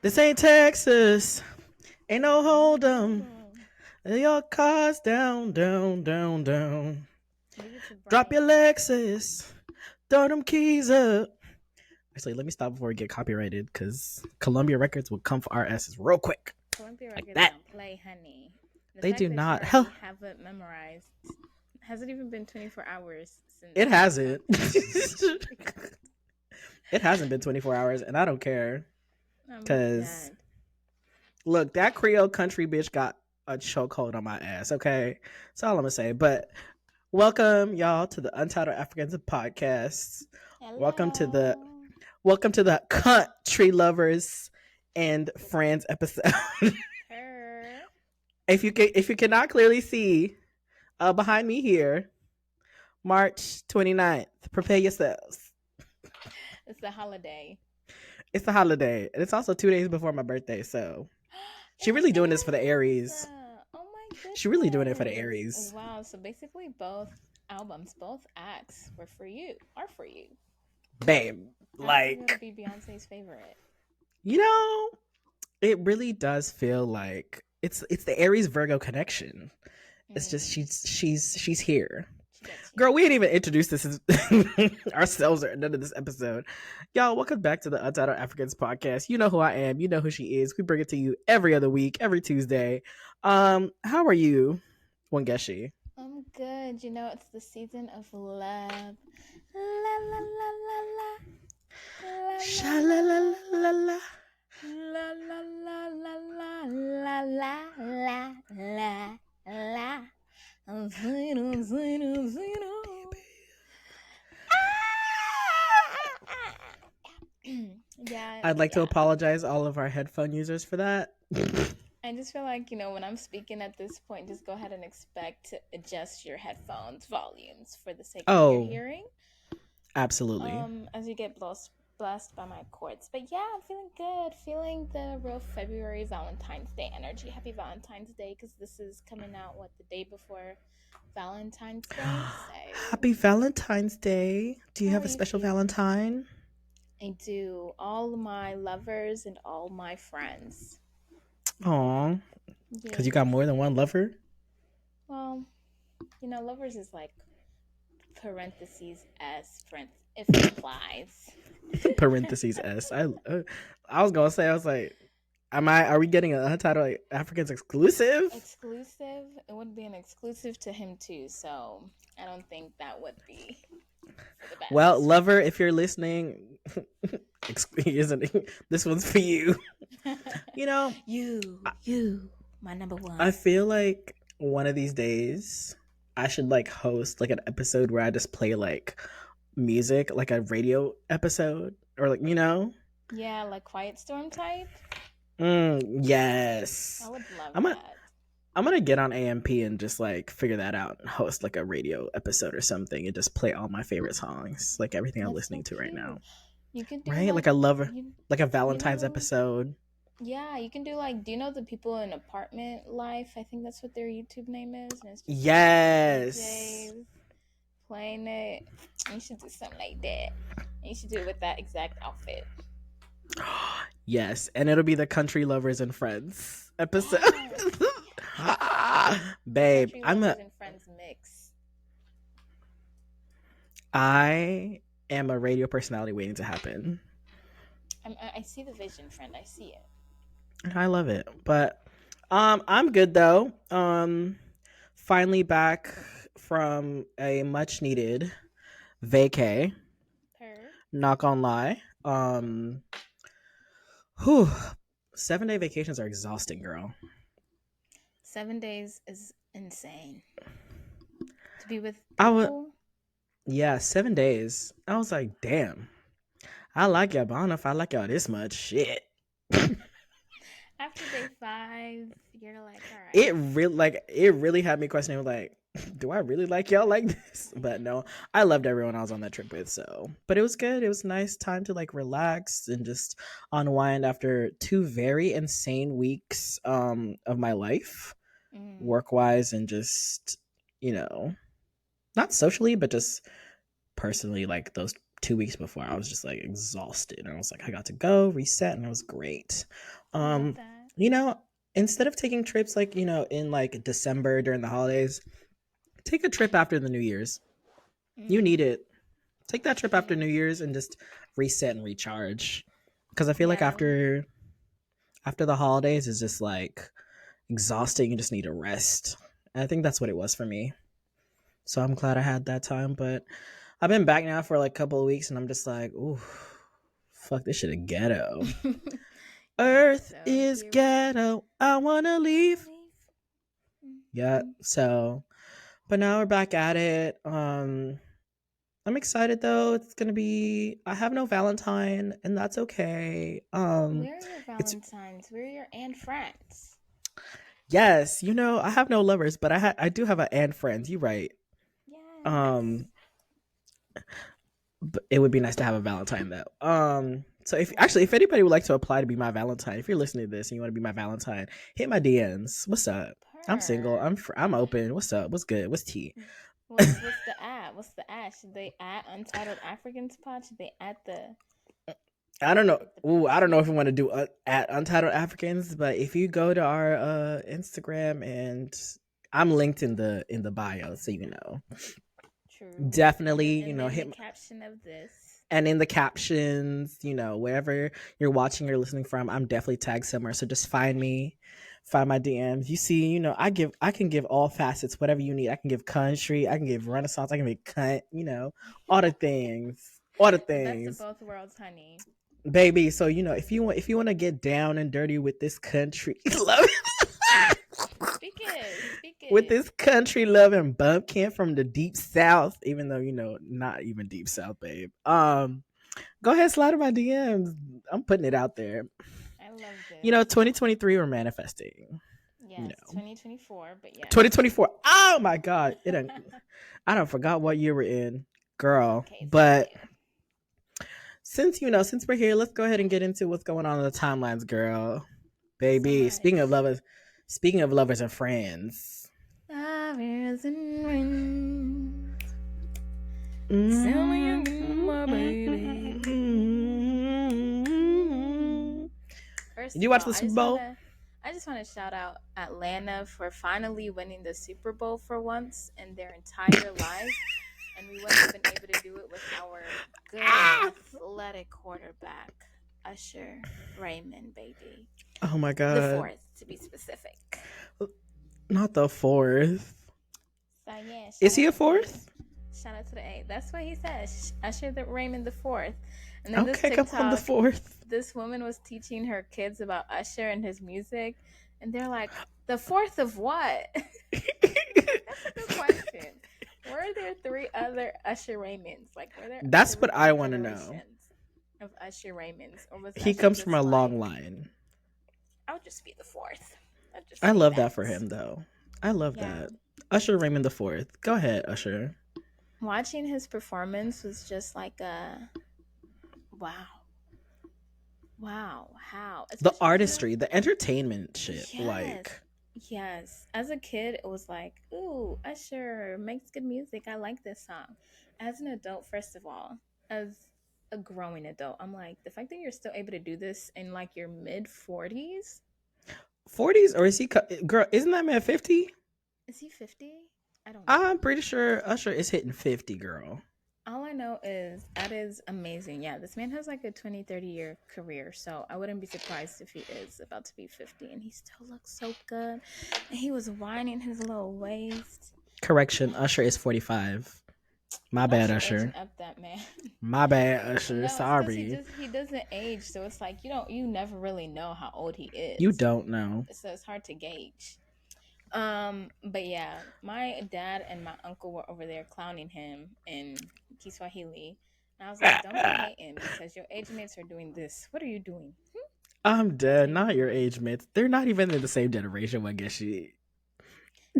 This ain't Texas. Ain't no hold 'em. Your car's down, down, down, down. Leave it to Drop your Brian. Lexus. Throw them keys up. Actually, let me stop before we get copyrighted because Columbia Records will come for our asses real quick. Columbia Like Records that. don't play, honey. The They fact do that not. you Hell, already have it memorized. Hasn't even been 24 hours since it the hasn't. song. It hasn't been 24 hours, and I don't care. I'm Because, dead. look, that Creole country bitch got a chokehold on my ass, okay? That's all I'm going to say. But welcome, y'all, to the Untitled Africans podcast. Hello. Welcome to the country lovers and friends episode. Her. If you cannot clearly see behind me here, March 29th. Prepare yourselves. It's the holiday. It's the holiday, and it's also 2 days before my birthday, so she really doing this for the Aries. Oh my goodness. She really doing it for the Aries. Wow, so basically both albums, both acts are for you. Babe, Like like, gonna be Beyonce's favorite. you know, it really does feel like it's the Aries Virgo connection. It's just she's here. Girl, we ain't even introduced this ourselves or none of this episode. Y'all, welcome back to the Untitled Africans podcast. You know who I am. You know who she is. We bring it to you every other week, every Tuesday. How are you, Wangeshi? I'm good. You know, it's the season of love. La la la la la. Sha la la la la. La la la la la la la la la la. Yeah. I'd like to apologize all of our headphone users for that. I just feel like, when I'm speaking at this point, just go ahead and expect to adjust your headphones volumes for the sake of your hearing. Absolutely. As you get blessed by my chords. But yeah, I'm feeling good. Feeling the real February Valentine's Day energy. Happy Valentine's Day, because this is coming out, the day before Valentine's Day. So. Happy Valentine's Day. Do you have a special Valentine? I do. All my lovers and all my friends. Aw. Because you got more than one lover? Well, lovers is like parentheses S, if it applies. Parentheses S. I was going to say, I was like, are we getting an Untitled Africans exclusive? Exclusive? It would be an exclusive to him too, so I don't think that would be for the best. Well, lover, if you're listening, this one's for you. You, my number one. I feel like one of these days I should host an episode where I just play music, like a radio episode, or Yeah, like Quiet Storm type. Yes. I would love that. I'm gonna get on AMP and just figure that out and host a radio episode or something and just play all my favorite songs, everything I'm listening to right now. You could do right, a lover, a Valentine's episode. Yeah, you can do do you know the people in Apartment Life? I think that's what their YouTube name is. And it's just yes. DJs playing it. You should do something like that. And you should do it with that exact outfit. Yes, and it'll be the Country Lovers and Friends episode. Yes. Babe, I'm a and Friends mix. I am a radio personality waiting to happen. I see the vision, friend. I see it. I love it. But I'm good though. Finally back from a much needed vacay. Not gonna lie. 7-day vacations are exhausting, girl. 7 days is insane. To be with people. Yeah, 7 days. I was like, damn. I like y'all, but I don't know if I like y'all this much. Shit. After day 5, you're like, all right. It really had me questioning, do I really like y'all like this? But no, I loved everyone I was on that trip with. So, but it was good. It was a nice time to relax and just unwind after 2 very insane weeks of my life, work wise, and just not socially, but just personally. Those 2 weeks before. I was just like exhausted. And I was like, I got to go, reset, and it was great. I love Um, that. you know, instead of taking trips like, in like December during the holidays, take a trip after the New Year's. You need Mm, it. Take that trip after New true. Year's and just reset and recharge. Because I feel like Yeah. after the holidays is just like exhausting. You just need a rest. And I think that's what it was for me. So I'm glad I had that time. But I've been back now for like a couple of weeks, and I'm just like, ooh, fuck, this shit is ghetto. Yeah. Earth So is here we ghetto. I wanna leave. leave. Yeah. Mm-hmm. So, but now we're back at it. I'm excited though. It's gonna be. I have no Valentine, and that's okay. Where are your It's Valentines? Where are your Anne Franks? yes. I have no lovers, but I do have an and friends. You right. Yes. Um, but it would be nice to have a Valentine though. So if Right. anybody would like to apply to be my Valentine, if you're listening to this and you want to be my Valentine, hit my DMs. What's up? I'm single. Per. I'm open. What's up? What's good? What's tea? What's the ad? What's the ad? Should they add Untitled Africans pod? Should they add I don't know. the Ooh, I don't know if we person? want to do at Untitled Africans, but if you go to our Instagram, and I'm linked in the bio, so True. definitely And then the hit caption of this. and in the captions, wherever you're watching or listening from, I'm definitely tagged somewhere. So just find me, find my DMs. You see, I can give all facets, whatever you need. I can give country, I can give Renaissance, I can give cunt, all the things, all the The best of things, both worlds, honey. baby. So if you want to get down and dirty with this country, love Speak it. Speak with it. this country loving bumpkin from the deep south, even though not even deep south, babe. Go ahead, slide in my DMs. I'm putting it out there. I love this. 2023 we're manifesting. You Yes, know, 2024, but yes. 2024. Oh my God, I don't forgot what year we're in, It's girl. okay. It's But okay. since we're here, let's go ahead and get into what's going on in the timelines, girl. So Baby, much. speaking of lovers and friends. Fires and winds. Tell me again, my baby. Did First you of watch all, the Super Bowl? I just wanna shout out Atlanta for finally winning the Super Bowl for once in their entire life. And we wouldn't have been able to do it with our good athletic quarterback, Usher Raymond, baby. Oh my The God. fourth, to be specific. Not the fourth. So yeah, Is he a fourth? shout out to the A. That's what he says. Usher the Raymond the fourth. And then this Okay, come on, the TikTok, fourth. this woman was teaching her kids about Usher and his music, and they're like, the fourth of what? That's a good question. Were there three other Usher Raymonds? Like, were there That's three what I other want to know. generations of Usher Raymonds? Or was He Usher comes from just a long like, line. I would just be the fourth? I'd just I say love that that. for him, though. I love Yeah. that. Usher Raymond the Fourth. Go ahead, Usher. Watching his performance was just like a wow. Wow. How? The Especially because, artistry, the entertainment shit. yes. Like, Yes. As a kid, it was like, ooh, Usher makes good music. I like this song. As an adult, first of all, as a growing adult, I'm like, the fact that you're still able to do this in like your mid 40s. 40s, or is he? Girl, isn't that man 50? Is he 50? I don't know. I'm pretty sure Usher is hitting 50, girl. All I know is that is amazing. Yeah, this man has like a 20, 30-year career. So I wouldn't be surprised if he is about to be 50 and he still looks so good. And he was whining his little waist. Correction, Usher is 45. My Not bad, you aging Usher. up that man. My bad, Usher. No, it's because Sorry. he doesn't age, so it's like you never really know how old he You is. don't know. So it's hard to gauge. But yeah, my dad and my uncle were over there clowning him in Kiswahili. And I was like, don't be hating because your age mates are doing this. What are you doing? I'm That's dead. what you're Not your doing. age mates. They're not even in the same generation. I guess she.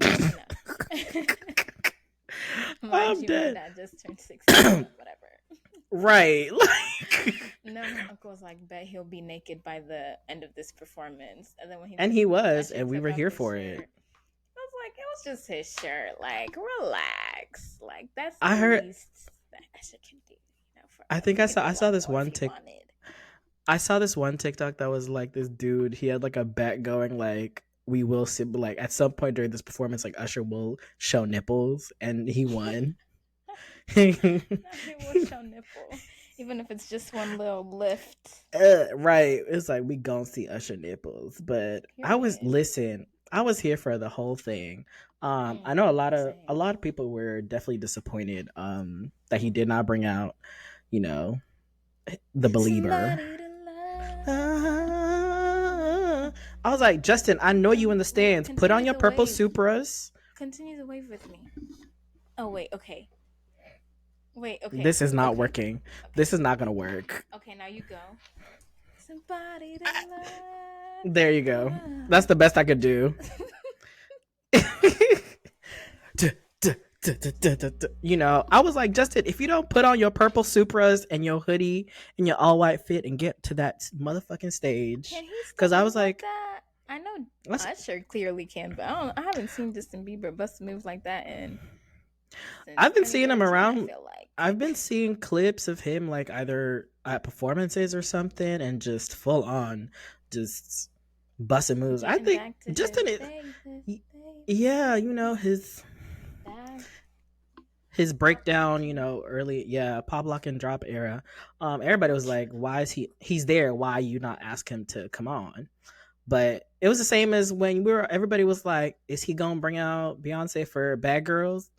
Close enough. Mind I'm you, my dead. dad just turned 60, but whatever. Right. Like. No, my uncle was like, bet he'll be naked by the end of this performance. And then And he when was, Usher and we took were off here his for shirt, it. I was like, it was just his shirt. Like, relax. Like, that's I the heard. least that Usher can do, for I think Give me I one saw this more if one you tick wanted. I saw this one TikTok that was like this dude. He had like a bet going like we will see like at some point during this performance like Usher will show nipples and he won. He will show nipple, even if it's just one little lift. Right. It's like we gonna see Usher nipples. But Period. I was here for the whole thing. I know a Same. lot of people were definitely disappointed that he did not bring out, you know, the believer. Somebody to love. I was like, Justin, I know you in the Wait, stands. Put on continue your the purple wave. Supras. Continue the wave with me. Oh wait, okay. Wait, okay. This is not Okay. working. Okay. This is not gonna work. Okay, now you go. Somebody to love. There you go. That's the best I could do. You know, I was like, Justin, if you don't put on your purple Supras and your hoodie and your all white fit and get to that motherfucking stage, Can he because still I move was like like, that? I know Usher clearly can, but I haven't seen Justin Bieber bust moves like that since I've been seeing him 2013. I around. feel like I've been seeing clips of him like either at performances or something, and just full on, just busting moves. I getting think back to his Justin, Vegas, yeah, you know back. his breakdown, you know, early, yeah, pop lock and drop era. Everybody was like, "Why is he's there? Why you not ask him to come on?" But it was the same as when everybody was like, "Is he gonna bring out Beyonce for Bad Girls?"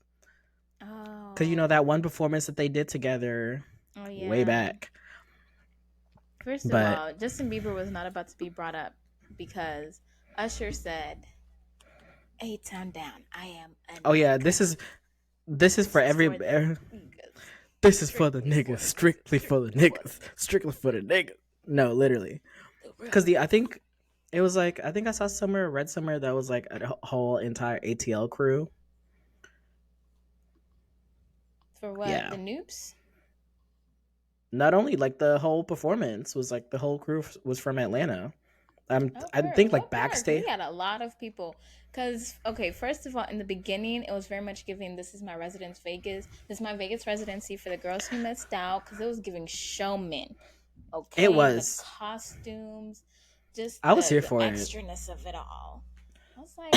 Because you know that one performance that they did together Oh way yeah. back. First of But all, Justin Bieber was not about to be brought up because Usher said, "A town down, I am a oh yeah, nigga. this is This for is every for the niggas, this is for the strictly niggas, for the strictly for the strictly for niggas, strictly for the niggas. No, literally, the because real the I niggas." think it was like I think I saw somewhere read somewhere that was like a whole entire ATL crew. For what? Yeah, The Noops? not only like the whole performance was like the whole crew was from Atlanta. Oh, I word. think What like part? backstage. We had a lot of people. Because, okay, first of all, in the beginning, it was very much giving this is my residence Vegas. This is my Vegas residency for the girls who missed out. Because it was giving showmen. It Okay, the was. costumes, just I was here the for it. extraness of it all. I was like,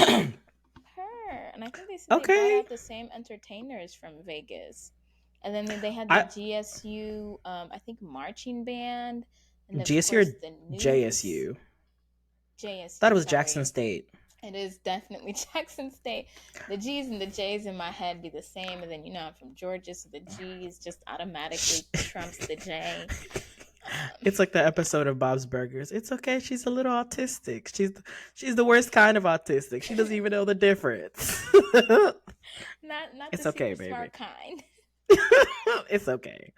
her. And I think they said they brought Okay. out the same entertainers from Vegas. And then they had the I GSU, I think, marching band. And of GSU or course, the Noops. JSU? Thought JSU, it was Jackson sorry. State. It is definitely Jackson State. The G's and the J's in my head be the same. And then, I'm from Georgia, so the G's just automatically trumps the J. It's like the episode of Bob's Burgers. It's okay. She's a little autistic. She's the worst kind of autistic. She doesn't even know the difference. not the It's okay, super baby. smart kind. It's okay.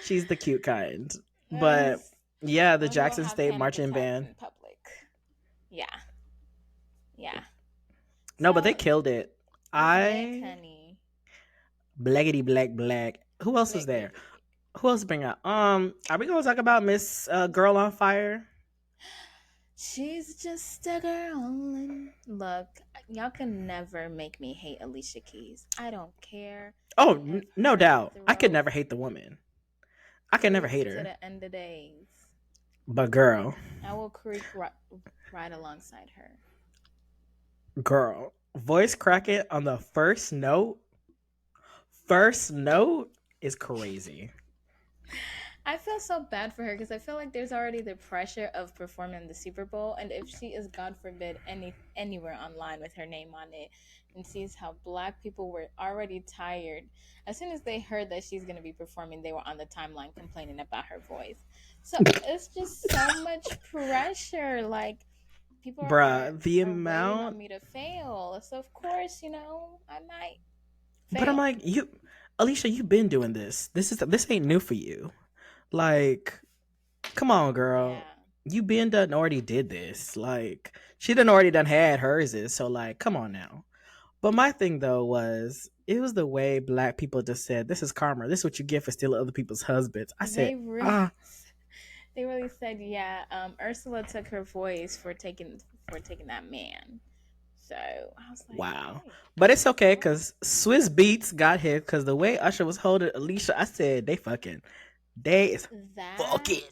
She's the cute kind. Uh, But yeah, the I'll go Jackson have State panic marching attacks band. in public. Yeah, yeah. No, but they So, killed it. black I honey. blackety black black. Who else was Black, there? black, black. Who else bring out? Are we gonna talk about Miss Girl on Fire? She's just a girl. And look, y'all can never make me hate Alicia Keys. I don't care Oh, if no her doubt. I could throat never hate the woman. I could never creaks hate to her. the end of days. But girl, I will creak right alongside her. girl, voice cracking on the first note. First note is crazy. I feel so bad for her because I feel like there's already the pressure of performing the Super Bowl, and if she is, God forbid, anywhere online with her name on it, and sees how Black people were already tired, as soon as they heard that she's going to be performing, they were on the timeline complaining about her voice. So it's just so much pressure. Like people Bruh, the are waiting amount. on me to fail, so of course, I might But I'm fail. like, Alicia, you've been doing this. This ain't new for you. Like, come on, girl. Yeah. You been done already did this. Like, she done already done had hers is. So like, come on now. But my thing though was it was the way Black people just said, "This is karma. This is what you get for stealing other people's husbands." I said, They really, "Ah, they really said, yeah. Ursula took her voice for taking that man. So I was like, wow." okay, But it's okay well, because Swiss Beats got hit because the way Usher was holding Alicia, I said they fucking. They is That fucking.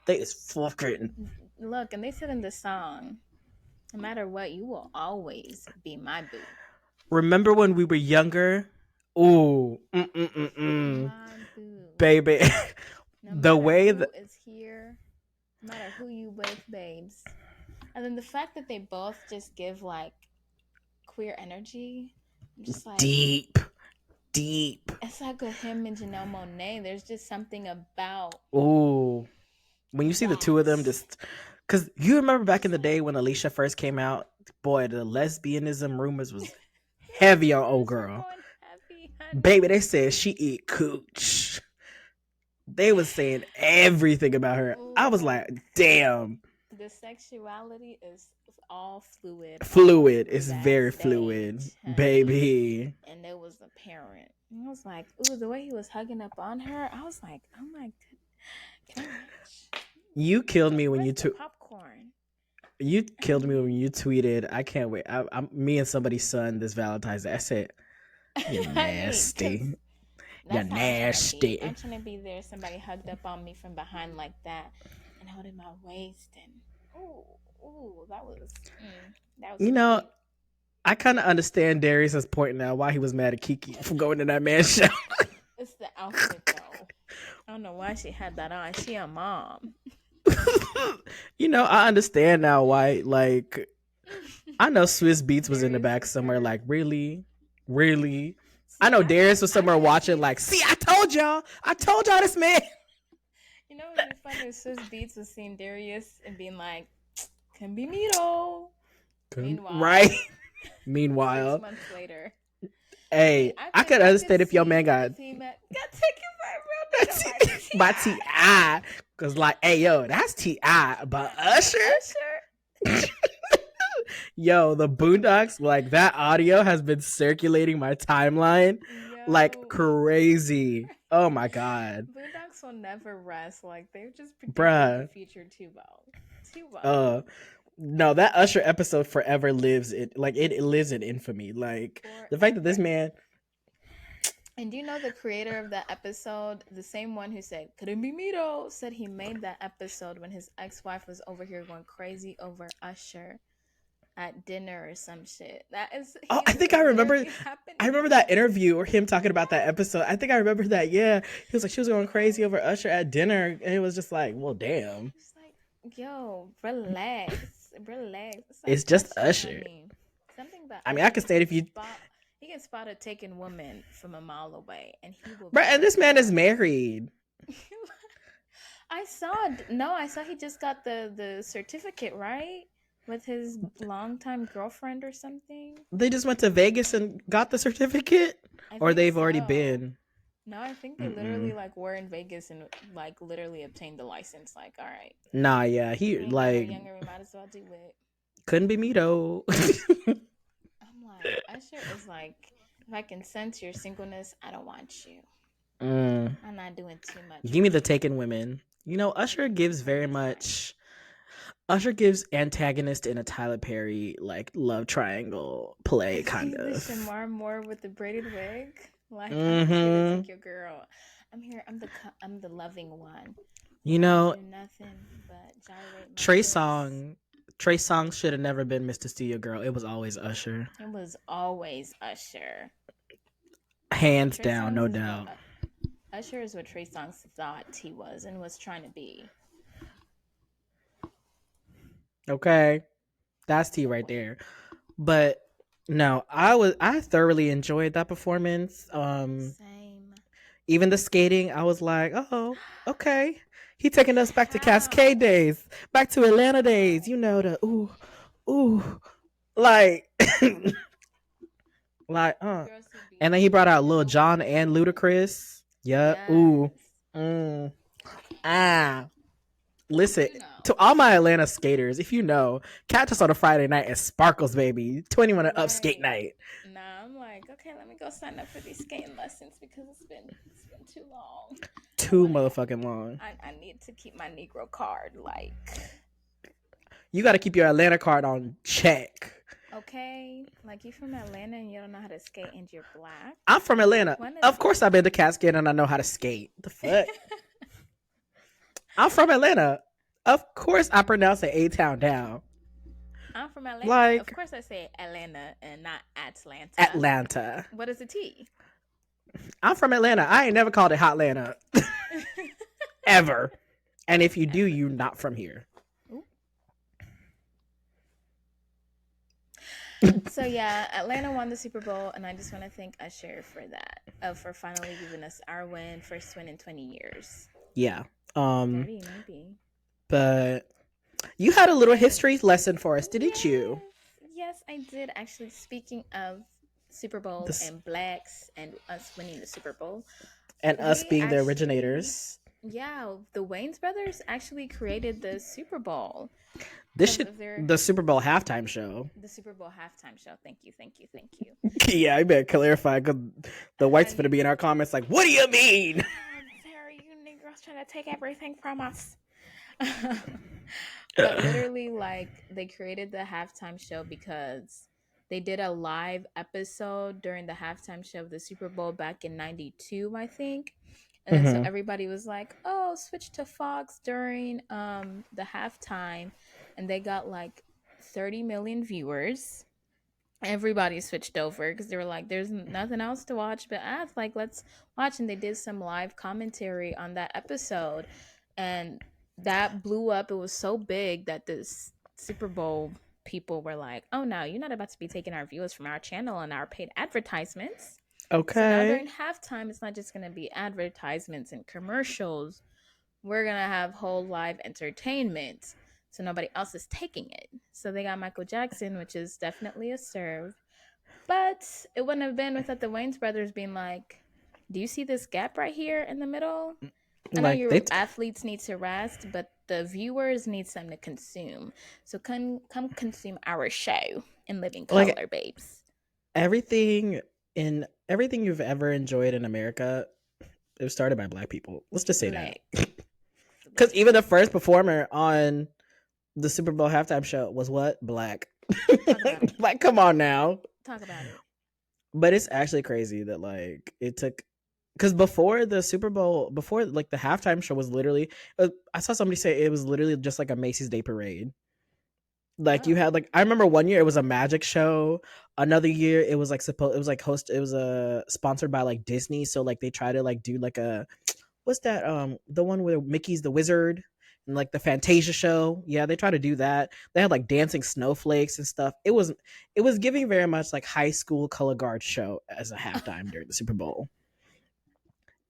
They is fucking. look, and they said in the song, no matter what, you will always be my boo. Remember when we were younger? Ooh, My boo. baby. No The matter way who that is here, no matter who you with, babes. And then the fact that they both just give like queer energy, I'm just like, deep. it's like with him and Janelle Monáe. There's just something about Ooh, when you see the two of them, that. just because you remember back in the day when Alicia first came out, boy, the lesbianism rumors was heavy on old girl. Heavy, Baby, they said she eat cooch. They was saying everything about her. I was like, damn. The sexuality is all fluid. Fluid. It's very fluid, baby. And it was apparent. And I was like, ooh, the way he was hugging up on her, I was like, oh my god, can I watch? You killed me when you took popcorn. You killed me when you tweeted. I can't wait. I'm me and somebody's son this Valentine's Day. I said, "You're nasty. You're nasty." I'm trying to be there. Somebody hugged up on me from behind like that, and holding my waist, and that was. You know, I kind of understand Darius's point now why he was mad at Kiki for going to that man's show. It's the outfit though. I don't know why she had that on. She a mom. You know, I understand now why. Like, I know Swiss Beats was in the back somewhere. Like, really. I know Darius was somewhere watching. Like, see, I told y'all this man. You know, what would be funny if Swiss Beats was seeing Darius and being like, "Can be me though." Meanwhile, 6 months later. Hey, I could understand if your man got taken by a real nigga by T.I. Cause like, hey yo, that's T.I. But Usher. Yo, the Boondocks, like that audio has been circulating my timeline like crazy. Oh my god. Boondocks will never rest. Like they're just predicting the future too well. No, that Usher episode forever lives in it lives in infamy. Like the fact that this man. And do you know the creator of that episode, the same one who said "couldn't be me though," said he made that episode when his ex-wife was over here going crazy over Usher at dinner or some shit. That is. I think I remember. I remember that interview or him talking about that episode. I think I remember that. Yeah, he was like she was going crazy over Usher at dinner, and it was just like, well, damn. It's like, yo, relax. It's just Usher. Something about. I mean, I could say it if you. He can spot a taken woman from a mile away, and he will. Right, and this man is married. I saw he just got the certificate, right? With his longtime girlfriend or something. They just went to Vegas and got the certificate, or they've already been. No, I think they literally like were in Vegas and like literally obtained the license. Like, all right. Nah, yeah, he like. Younger, we might as well do it. Couldn't be me though. I'm like, Usher is like, if I can sense your singleness, I don't want you. I'm not doing too much. Give me the taken women. You know, Usher gives very much. Usher gives antagonist in a Tyler Perry like love triangle play kind of. Shamar Moore with the braided wig, like I'm here to take your girl. I'm here. I'm the loving one. You know, nothing but gyrate. Trey Songz should have never been Mr. Steal Your Girl. It was always Usher. It was always Usher. Hands down, no doubt. Usher is what Trey Songz thought he was and was trying to be. Okay, that's T right there. But no, I thoroughly enjoyed that performance. Same. Even the skating, I was like, oh, okay. He taking us back to Cascade days, back to Atlanta days. You know the ooh, like, like, And then he brought out Lil Jon and Ludacris. Yep. Yes. Ooh. Listen, to all my Atlanta skaters, if you know, catch us on a Friday night at Sparkles, baby. 21 and up skate night. Nah, I'm like, okay, let me go sign up for these skating lessons because it's been too long. Too motherfucking long. I need to keep my Negro card, like. You got to keep your Atlanta card on check. Okay, like you from Atlanta and you don't know how to skate and you're black. I'm from Atlanta. Of course I've been to Cascade and I know how to skate. The fuck? I'm from Atlanta. Of course, I pronounce it A-Town down. I'm from Atlanta. Of Like course, I say Atlanta and not Atlanta. Atlanta. What is a T? I'm from Atlanta. I ain't never called it Hotlanta ever. And if you do, Ever. you're not from here. Ooh. So yeah, Atlanta won the Super Bowl, and I just want to thank Usher for that, for finally giving us our win, first win in 20 years. Yeah. 30 maybe. But you had a little history lesson for us, didn't Yes, you? yes, I did actually. Speaking of Super Bowl This and blacks and us winning the Super Bowl, and us we being the actually, originators. yeah, the Wayans brothers actually created the Super Bowl This because should of their the Super Bowl halftime show. the Super Bowl halftime show. Thank you, thank you, thank you. Yeah, I better clarify because the whites gonna And be in our comments like, "What do you mean?" Sarah, you Negroes trying to take everything from us. But literally, like, they created the halftime show because they did a live episode during the halftime show of the Super Bowl back in 92, I think. And then so Mm-hmm. everybody was like, oh, switch to Fox during the halftime. And they got like 30 million viewers. Everybody switched over because they were like, there's nothing else to watch but ads. Like, let's watch. And they did some live commentary on that episode. And that blew up. It was so big that this Super Bowl people were like, oh, no, you're not about to be taking our viewers from our channel and our paid advertisements. So now Okay. during halftime, it's not just going to be advertisements and commercials. We're going to have whole live entertainment. So nobody else is taking it. So they got Michael Jackson, which is definitely a serve. But it wouldn't have been without the Wayans brothers being like, do you see this gap right here in the middle? I know Like your athletes need to rest, but the viewers need something to consume. So come consume our show in living like color, babes. everything in everything you've ever enjoyed in America, it was started by black people. Let's just say that. Black. Because even the first performer on the Super Bowl halftime show was what? Black. Talk about it. Like, come on now. Talk about it. But it's actually crazy that like it took because before the Super Bowl, before like the halftime show was literally, I saw somebody say it was literally just like a Macy's Day Parade. Like you Oh. had like I remember one year it was a magic show. Another year it was like it was like it was sponsored by like Disney. So like they try to like do like a what's that the one where Mickey's the wizard and like the Fantasia show. Yeah, they try to do that. They had like dancing snowflakes and stuff. It was giving very much like high school color guard show as a halftime during the Super Bowl.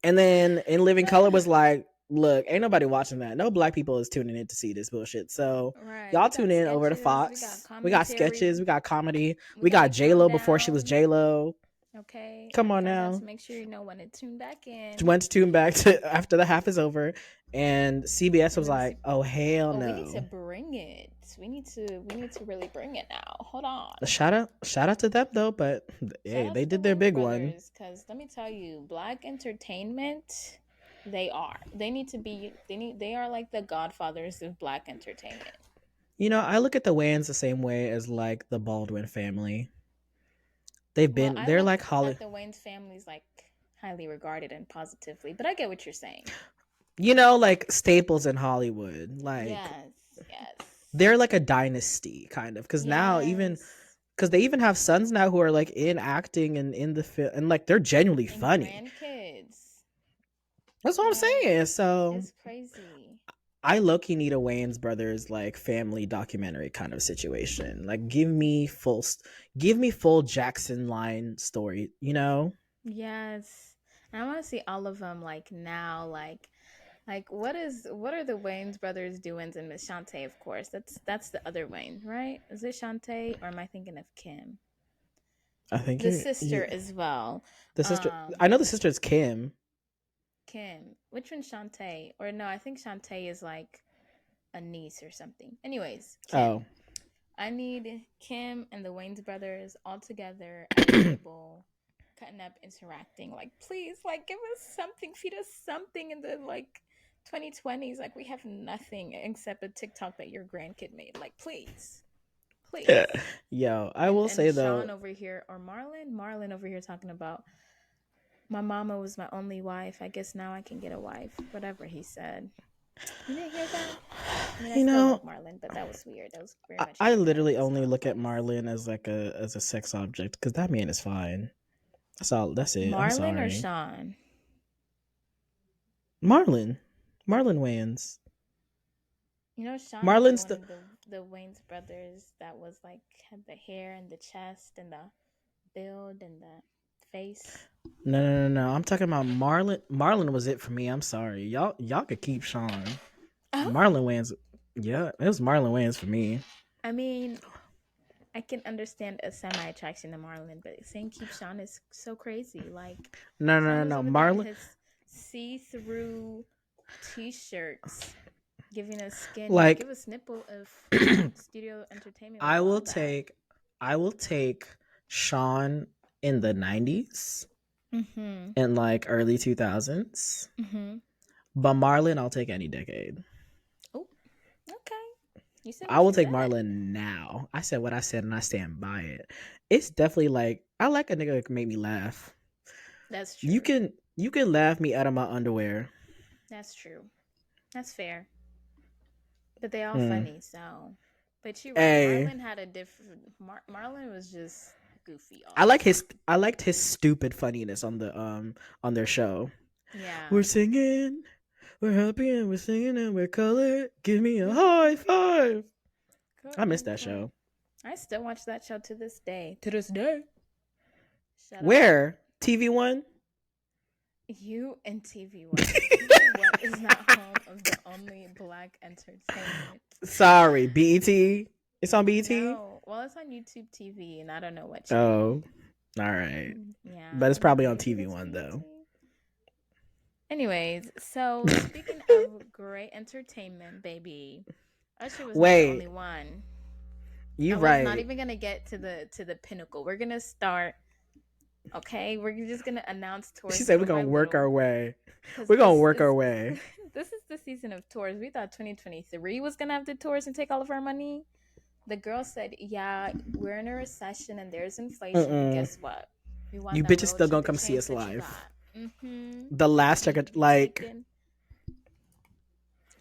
And then In Living Color was like, look, ain't nobody watching that. No black people is tuning in to see this bullshit. So Right. y'all We tune got in over to sketches. We got Fox. We got sketches. commentary. We got comedy. We We got got a J Lo before she was countdown. J Lo. Okay. Come And a on countdown now. to make sure you know when to tune back in. Went to tune back to after the half is over, and CBS And was then like, "Oh hell we need to no!" bring it. We need to really bring it now. Hold on. Shout out to them though, but Shout hey, out they to the did their Wayans big one. brothers, because let me tell you, black entertainment, they are. They need to be. They are like the godfathers of black entertainment. You know, I look at the Wayans the same way as like the Baldwin family. They've Well, been I they're look like Holly. at the Wayans families like highly regarded and positively, but I get what you're saying. You know, like staples in Hollywood. Like Yes, yes, they're like a dynasty kind of because now even yes. because they even have sons now who are like in acting and in the film and like they're genuinely And funny. grandkids. That's what I'm Like, saying. So it's crazy. I low-key need a Wayans brothers like family documentary kind of situation. Like give me full Jackson line story, you know? Yes. And I want to see all of them like now, like what are the Wayans brothers doing? And Miss Shantae, of course. That's the other Wayne, right? Is it Shantae or am I thinking of Kim? I think The sister yeah, as well. the sister I know the sister is Kim. Kim. Which one's Shantae? Or no, I think Shantae is like a niece or something. Anyways, Kim. Oh. I need Kim and the Wayans brothers all together at a table, cutting up, interacting. Like, please, like, give us something, feed us something in the like 2020s. Like, we have nothing except a TikTok that your grandkid made. Like, please, please. Yo, I will And say though, Sean over here, or Marlon over here talking about my mama was my only wife. I guess now I can get a wife. Whatever he said. You didn't hear that? I mean, I You still love know, Marlon, but that was weird. That was very much I out of literally the only song look at place. Marlon as like a sex object because that man is fine. That's all. That's it. I'm Marlon or sorry, Sean? Marlon, Marlon Wayans. You know, Sean is the Marlon's one the of the Wayans brothers that was like had the hair and the chest and the build and the face. no. I'm talking about Marlon. Marlon was it for me. I'm sorry, y'all could keep Sean. Oh, Marlon Wayans. Yeah, it was Marlon Wayans for me. I mean, I can understand a semi attraction to Marlon, but saying keep Sean is so crazy. Like Sean was No. over there in Marlon, his see-through t-shirts, giving us skin. Like like give us nipple of studio entertainment with I will all that. take, I will take Sean in the '90s Mm-hmm. and like early 2000s, Mm-hmm. but Marlon I'll take any decade. Oh, okay. You said I what will you take said. Marlon now. I said what I said and I stand by it. It's definitely like I like a nigga that can make me laugh. That's You true. can you can laugh me out of my underwear. That's true. That's fair. But they all Hmm. funny, so. But you're right. Hey, Marlon had a different. Marlon was just goofy all I the like time. his I liked his stupid funniness on their show. Yeah. We're singing, we're happy and we're singing and we're colored. Give me a Yeah. high five. Cut I miss and that cut. show. I still watch that show to this day. To this day. Shout out Where? TV One? you and TV One. TV One is not home of the only black entertainment. Sorry, BET. It's on BET? No. Well, it's on YouTube TV, and I don't know what channel. Oh, all right. Yeah, But it's probably on maybe TV that's One though. BET. Anyways, so speaking of great entertainment, baby, Usher was not the only Wait, one. you I was not right. even gonna get to the pinnacle. We're gonna start. Okay, we're just gonna announce She tours said we're little gonna by work our little way. because We're gonna this work our is way. this is the season of tours. We thought 2023 was gonna have the tours and take all of our money. The girl said, "Yeah, we're in a recession and there's inflation, but Mm-mm. guess what? We want You that bitches little still gonna chunka come see change us that you live. got. Mm-hmm. The last check, You like taking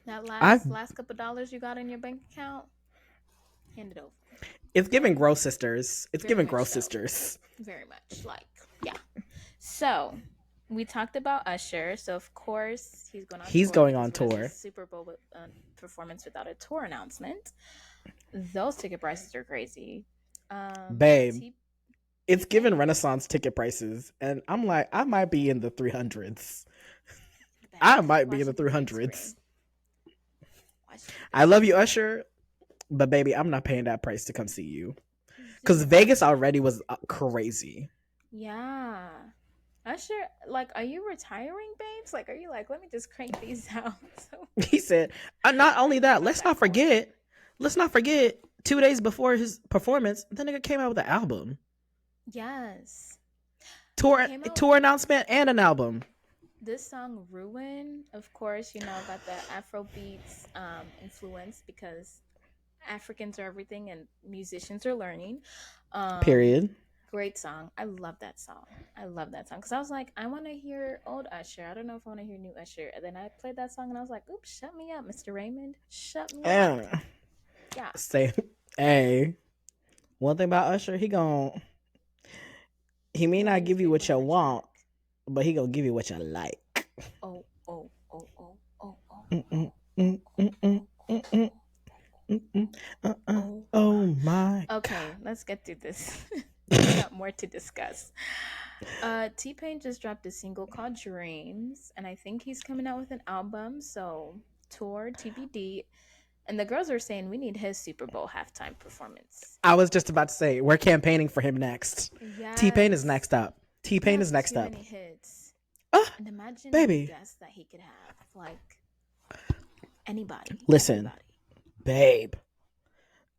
that I, last couple dollars you got in your bank account? Hand it over. it's giving Okay, Gross Sisters. It's very giving much Gross so. Sisters. Very much like yeah. So we talked about Usher. So of course he's going on He's tour going because on what is a tour, Super Bowl performance without a tour announcement? Those ticket prices are crazy. babe. T It's giving Pain. Renaissance ticket prices, and I'm like, I might be in the 300s. I Bet. might be in Watch the it be big screen. 300s. Watch it be I big love you, screen. Usher, but baby, I'm not paying that price to come see you. Because Dude, Vegas Usher. already was crazy. Yeah. Usher, like, are you retiring, babes? Like, are you like, let me just crank these out? So He said, not I only can get that, my back on. let's not forget, 2 days before his performance, the nigga came out with an album. Yes. He Tour came out tour announcement and an album. this song Ruin, of course, got the Afro beats influence because Africans are everything and musicians are learning. Um Period. Great song. I love that song. I love that song because I was like, I want to hear old Usher. I don't know if I want to hear new Usher. And then I played that song and I was like, oops, shut me up, Mr. Raymond. Shut me up. And Yeah. say, hey, one thing about Usher, he may He not always give you gave what on you that track. want, but he gonna give you what you like. Oh, oh, oh, oh, oh, oh, Mm-mm, oh, mm-mm, oh, mm-mm, oh, oh, mm-mm, oh, mm-mm, oh oh my. my Okay, god. let's get through this. We got more to discuss. T Pain just dropped a single called Dreams, and I think he's coming out with an album. So tour TBD. And the girls are saying we need his Super Bowl halftime performance. I was just about to say we're campaigning for him next. T-Pain is Yes, next up. he T-Pain is has next too up. many hits. Ah, And imagine the baby. guests that he could have. Like anybody, Listen, everybody. babe.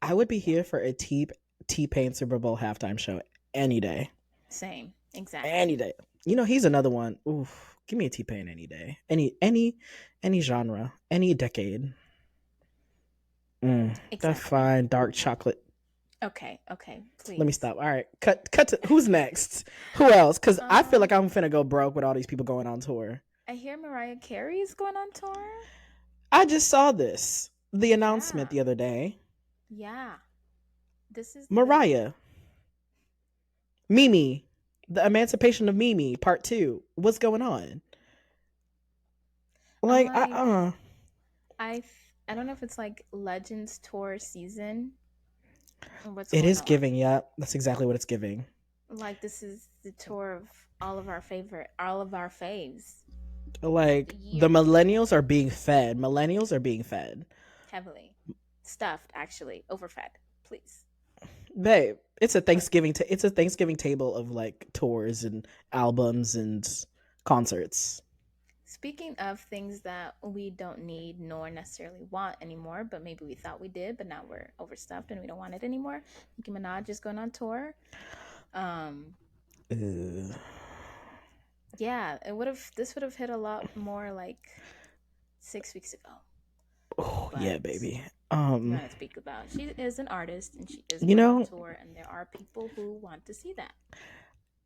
I would be Yeah, here for a T-Pain Super Bowl halftime show any day. same, Any exactly, day. You know, he's another one. Oof. Give me a T-Pain any day. Any genre. Any decade. That exactly. fine dark chocolate. Okay, Let me please. stop. All right. Cut to who's next? Who else? Because I feel like Um, I'm finna go broke with all these people going on tour. I hear Mariah Carey is going on tour. I just saw the Yeah. announcement the other day. Yeah. This is the Mariah, Mimi, the Emancipation of Mimi, Part 2. What's going on? I'm Like, like I I don't know if it's like Legends tour season or what's it going is on. giving. Yeah, that's exactly what it's giving. Like this is the tour of all of our faves of the Like, the year. millennials are being fed. Millennials are being fed. Heavily stuffed, actually overfed. Please. Babe, it's a But Thanksgiving. It's a Thanksgiving table of like tours and albums and concerts. speaking of things that we don't need nor necessarily want anymore, but maybe we thought we did, but now we're overstuffed and we don't want it anymore. Nicki Minaj is going on tour. Um, Ugh. yeah, this would have hit a lot more like 6 weeks ago. Oh But yeah, baby. you want to speak about she is an artist and she is You going on know, tour, and there are people who want to see that.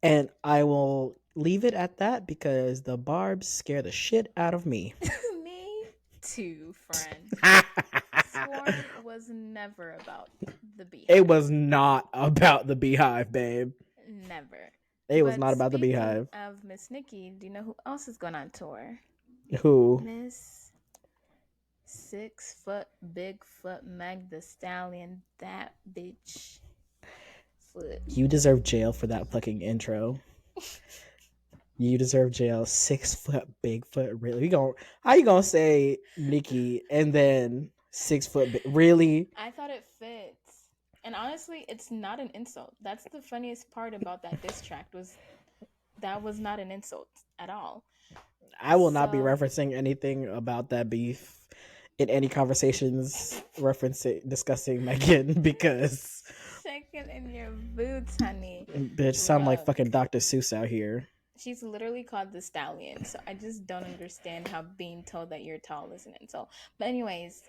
and I will leave it at that because the Barbs scare the shit out of me. Me too, friend. Swarm was never about the It Beehive. was not about the Beehive, babe. Never. It was But not about the speaking Beehive. of Miss Nikki, do you know who else is going on tour? Who? Miss 6 foot Bigfoot Meg the Stallion. That bitch foot. You deserve jail for that fucking intro. You deserve jail. 6 foot Bigfoot. Really? How you gonna say Nikki and then 6 foot? Really? I thought it fits. And honestly, it's not an insult. That's the funniest part about that diss track was that was not an insult at all. I will not be So referencing anything about that beef in any conversations referencing discussing Megan because shaking in your boots, honey. bitch sound like Look, fucking Dr. Seuss out here. she's literally called the stallion. So I just don't understand how being told that you're tall is an insult. But anyways,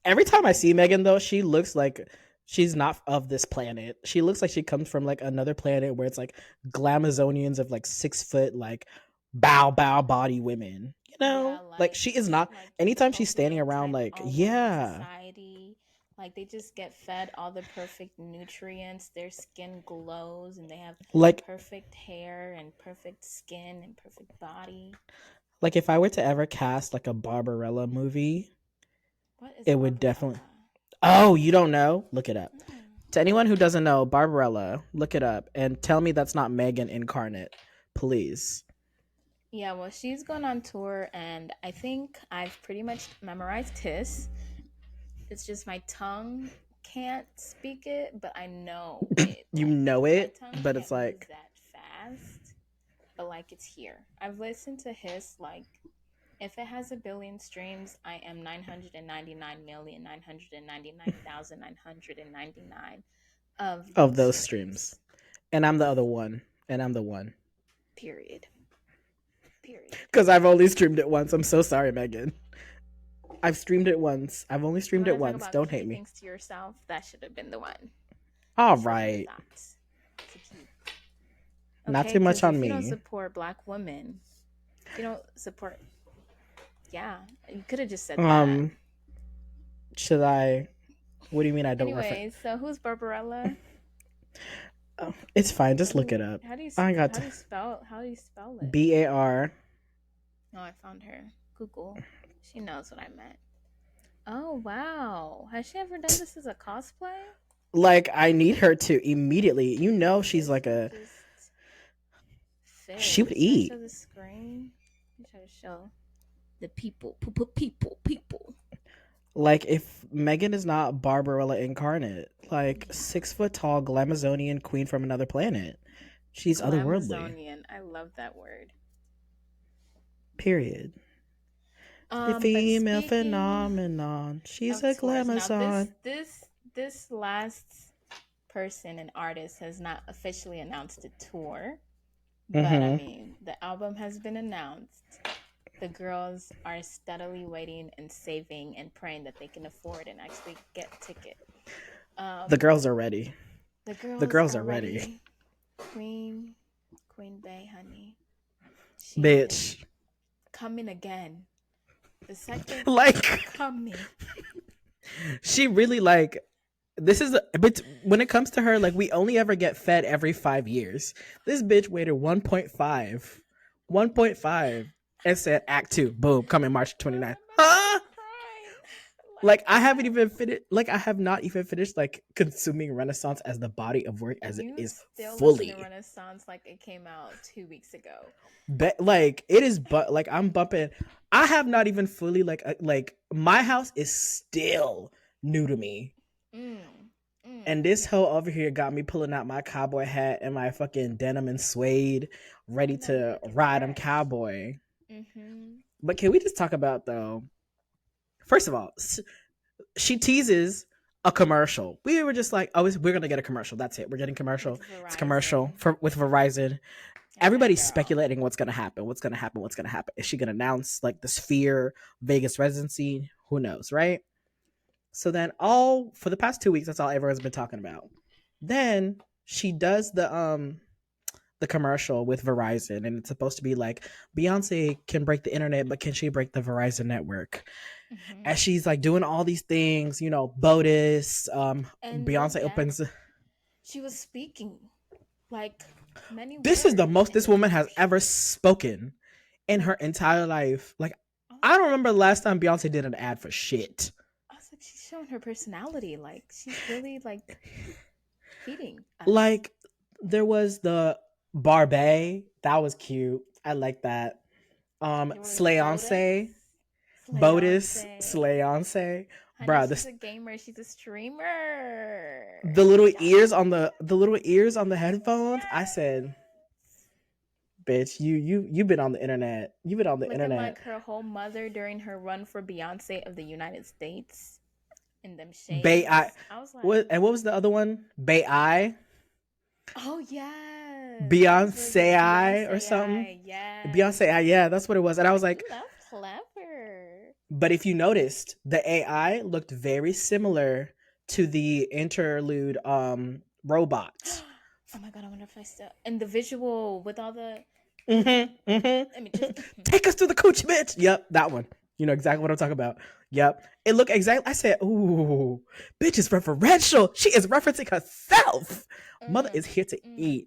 Every time I see Megan though, she looks like she's not of this planet. She looks like she comes from like another planet where it's like glamazonians of like 6 foot like bow body women. You yeah, know? Like she is not like the anytime she's standing Utopia around type like, all woman yeah. society. Like they just get fed all the perfect nutrients. Their skin glows and they have Like perfect hair and perfect skin and perfect body. like if I were to ever cast like a Barbarella movie, What is it would Barbarella? definitely. Oh, you don't know? Look it up. Mm. To anyone who doesn't know, Barbarella, look it up and tell me that's not Megan incarnate, please. Yeah, well, she's gone on tour, and I think I've pretty much memorized his. It's just my tongue can't speak it, but I know it. You Like, know my it, tongue but it's can't move like that fast, but like it's here. I've listened to his, like, if it has a billion streams, I am 999,999,999 of of those those streams. streams. And I'm the other one. And I'm the one. Period. Period. Because I've only streamed it once. I'm so sorry, Megan. I've streamed it once. I've only You streamed want it to talk once. about Don't hate keeping me. things to yourself? That should have been the one. All That should have been the right. thoughts to keep. Not Okay, too much because on if you don't me. support Black women, if you don't support, yeah, you could have just said that. Um, should I? What do you mean I don't reference? Anyways, so who's Barbarella? Oh, it's fine. Just look it up. I got How do you spell it? BAR. Oh, I found her. Google. She knows what I meant. Oh wow, has she ever done this as a cosplay? Like I need her to immediately. You know she's This like would a. just fit. She would Should I eat. show the screen? Let me try to show the people. Like if Megan is not Barbarella incarnate, like 6 foot tall Glamazonian queen from another planet, she's otherworldly. Glamazonian. I love that word. Period. The But female speaking phenomenon. She's of a tours, now Glamazon. this last person and artist has not officially announced a tour, but I Mm-hmm. mean the album has been announced. The girls are steadily waiting and saving and praying that they can afford and actually get a ticket. The girls are ready. The The girls girls are are ready. ready. Queen Bey, honey. She is Bitch. coming again. The second Like, coming. she really like this is but when it comes to her, like, we only ever get fed every 5 years. This bitch waited 1.5 and said act 2 boom coming March I 29th. remember I Huh? was crying. Like, I What? haven't even finished, like, I have not even finished like consuming Renaissance as the body of work as it You is still listen to fully. Renaissance like it came out 2 weeks ago. But like it is, but like I'm bumping. I have not even fully like my house is still new to me. Mm. And this hoe over here got me pulling out my cowboy hat and my fucking denim and suede, Oh ready my god, you to looking ride them fresh. cowboy. Mm-hmm. But can we just talk about, though? First of all, she teases a commercial. We were just like, oh, we're gonna get a commercial. That's it. We're getting commercial. With It's a commercial Verizon. with Verizon. Okay, Everybody's girl. speculating what's gonna happen. What's gonna happen? What's gonna happen? Is she gonna announce like the Sphere Vegas residency? Who knows, right? So then, all for the past 2 weeks, that's all everyone's been talking about. Then she does the commercial with Verizon, and it's supposed to be like Beyonce can break the internet, but can she break the Verizon network? Mm-hmm. As she's like doing all these things, Botus, And with Beyonce that, opens. she was speaking like many This is the words most in this the woman has commercial. ever spoken in her Like, entire life. Like, I was I like, don't remember the last time Beyonce did an ad for shit. she's showing her personality. Like, she's really like feeding us. Like, there was the Barbie, that was cute. I like that. There was Botus, Slayonce, Botus, Slayonce. Slayonce, Honey, bruh. she's a gamer. She's a streamer. The little ears Yes. on the little ears on the headphones. I Yes. said, bitch, you've been on the internet. You've been on the Looking internet. like her whole mother during her run for Beyonce of the United States in them BEY. shades. I was like, What was the other one? BEY. oh yes, that was really good. Beyonce or Beyonce, something. yes. Beyonce, yeah, that's what it was. And I was like, Ooh, that was clever. but if you noticed, the AI looked very similar to the interlude robots. Oh my god, I wonder if I still and the visual with all the I mean just Take us to the coochie, bitch. Yep, that one. You know exactly what I'm talking about. Yep. It looked exactly. I said, ooh, bitch is referential. She is referencing herself. Mother mm, is here to mm. eat.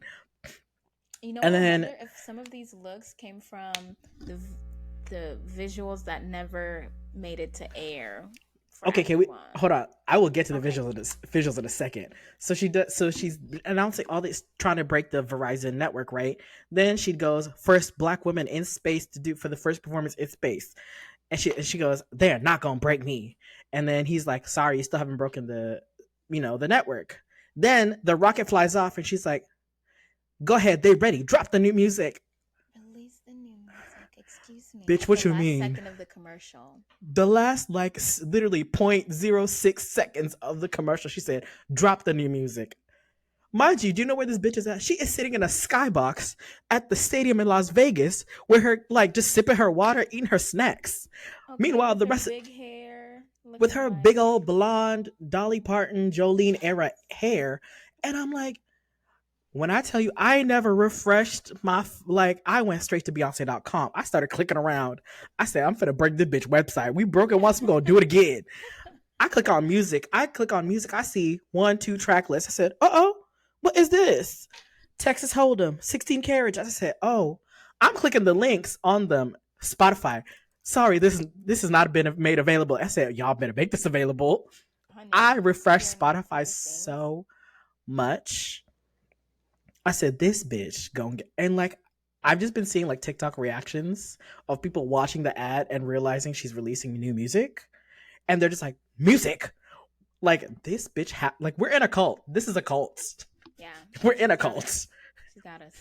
You know And what? I then, wonder if some of these looks came from the visuals that never made it to air for okay, Act can we One. hold on? I will get to the Okay. visuals in a second. So she does. So she's announcing all this, trying to break the Verizon network, right? Then she goes, first black woman in space to do for the first performance in space, and she goes, they're not gonna break me. And then he's like, sorry, you still haven't broken the network. Then the rocket flies off, and she's like, go ahead, they ready. Drop the new music. Release the new music. Excuse me. Bitch, At what the you last mean? second of the commercial. The last, like, literally 0.06 seconds of the commercial, she said, drop the new music. Mind you, do you know where this bitch is at? She is sitting in a skybox at the stadium in Las Vegas, where her, like, just sipping her water, eating her snacks. Okay, Meanwhile, with the her rest, big hair, with looking her big like old blonde Dolly Parton, Jolene era hair, and I'm like, when I tell you, I never refreshed my, like, I went straight to Beyonce.com. I started clicking around. I said, I'm finna break this bitch website. We broke it once, we gonna do it again. I click on music. I see 1, 2 track list. I said, what is this? Texas Hold'em, 16 carriage. I said, oh, I'm clicking the links on them. Spotify. Sorry, this has not been made available. I said, y'all better make this available. honey. I refreshed You're not Spotify seeing things. so much. I said, this bitch going and like I've just been seeing like TikTok reactions of people watching the ad and realizing she's releasing new music, and they're just like, music. Like, this bitch like, we're in a cult. This is a cult. Yeah, We're in a got cult. us. She got us.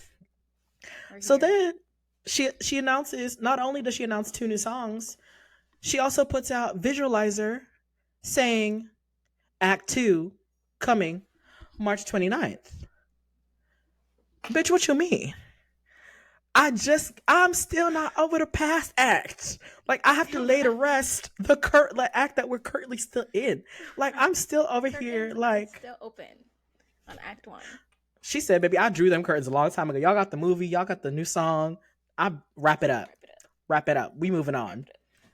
We're So here. then she announces, not only does she announce 2 new songs, she also puts out Visualizer saying Act 2 coming March 29th. Bitch, what you mean? I'm still not over the past act. Like, I have to lay to rest the act that we're currently still in. Like, I'm still over here, Curtains are like, still open on Act One. she said, baby, I drew them curtains a long time ago. Y'all got the movie, y'all got the new song. I wrap it up. Wrap it up. Wrap it up. We moving Wrap on. it up.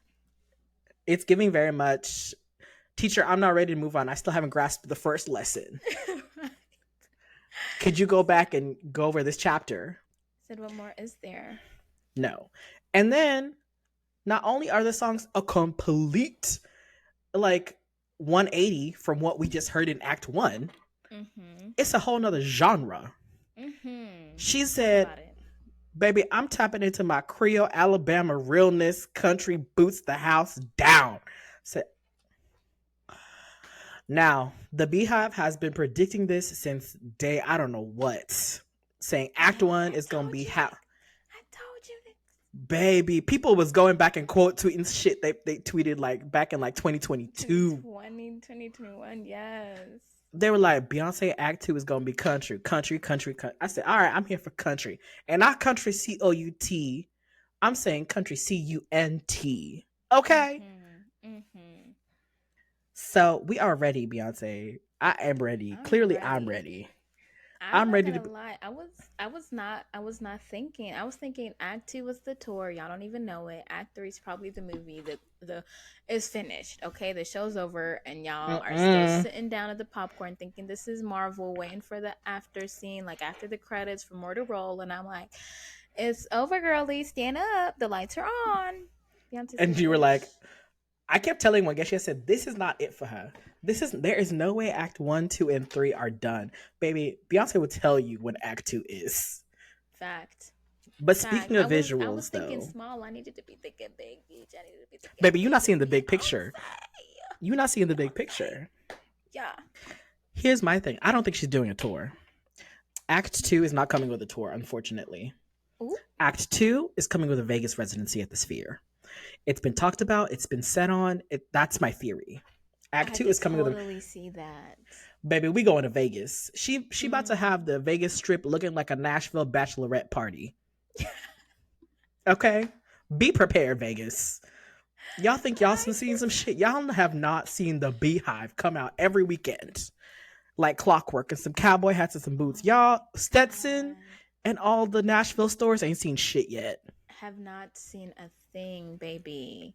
It's giving very much, teacher, I'm not ready to move on. I still haven't grasped the first lesson. Could you go back and go over this chapter? Said, what more is there? No. And then not only are the songs a complete like 180 from what we just heard in Act 1, it's a whole nother genre. She said, baby, I'm tapping into my Creole Alabama realness, country boots the house down. So, now, the Beehive has been predicting this since day I don't know what, saying Act 1 is going to be how. I told you that. Baby, people was going back and quote tweeting shit they tweeted like back in like 2022. 2021, yes. They were like, Beyonce Act 2 is going to be country. I said, all right, I'm here for country. And not country C-O-U-T. I'm saying country C-U-N-T. Okay? So we are ready, Beyonce. I am ready. Clearly, I'm ready. I'm ready to lie. I was not thinking. I was thinking Act 2 was the tour. Y'all don't even know it. Act 3 is probably the movie. The is finished. Okay, the show's over, and y'all are still sitting down at the popcorn, thinking this is Marvel, waiting for the after scene, like after the credits for more to roll. And I'm like, it's over, girlie. Stand up. The lights are on. Beyonce's and you were like, I kept telling one guy, she said, this is not it for her. There is no way Act 1, 2, and 3 are done. Baby, Beyonce would tell you when Act 2 is. Fact. But speaking of visuals, I was thinking small. I needed to be thinking big. Baby, you're not seeing the big picture. You're not seeing the big picture. Yeah. Here's my thing. I don't think she's doing a tour. Act 2 is not coming with a tour, unfortunately. Ooh. Act 2 is coming with a Vegas residency at the Sphere. It's been talked about. It's been set on. That's my theory. Act 2 is coming with a... totally see that. Baby, we going to Vegas. She about to have the Vegas Strip looking like a Nashville bachelorette party. Okay? Be prepared, Vegas. Y'all think y'all seen some shit? Y'all have not seen the Beehive come out every weekend. Like clockwork and some cowboy hats and some boots. Y'all, Stetson and all the Nashville stores ain't seen shit yet. Have not seen a thing, baby.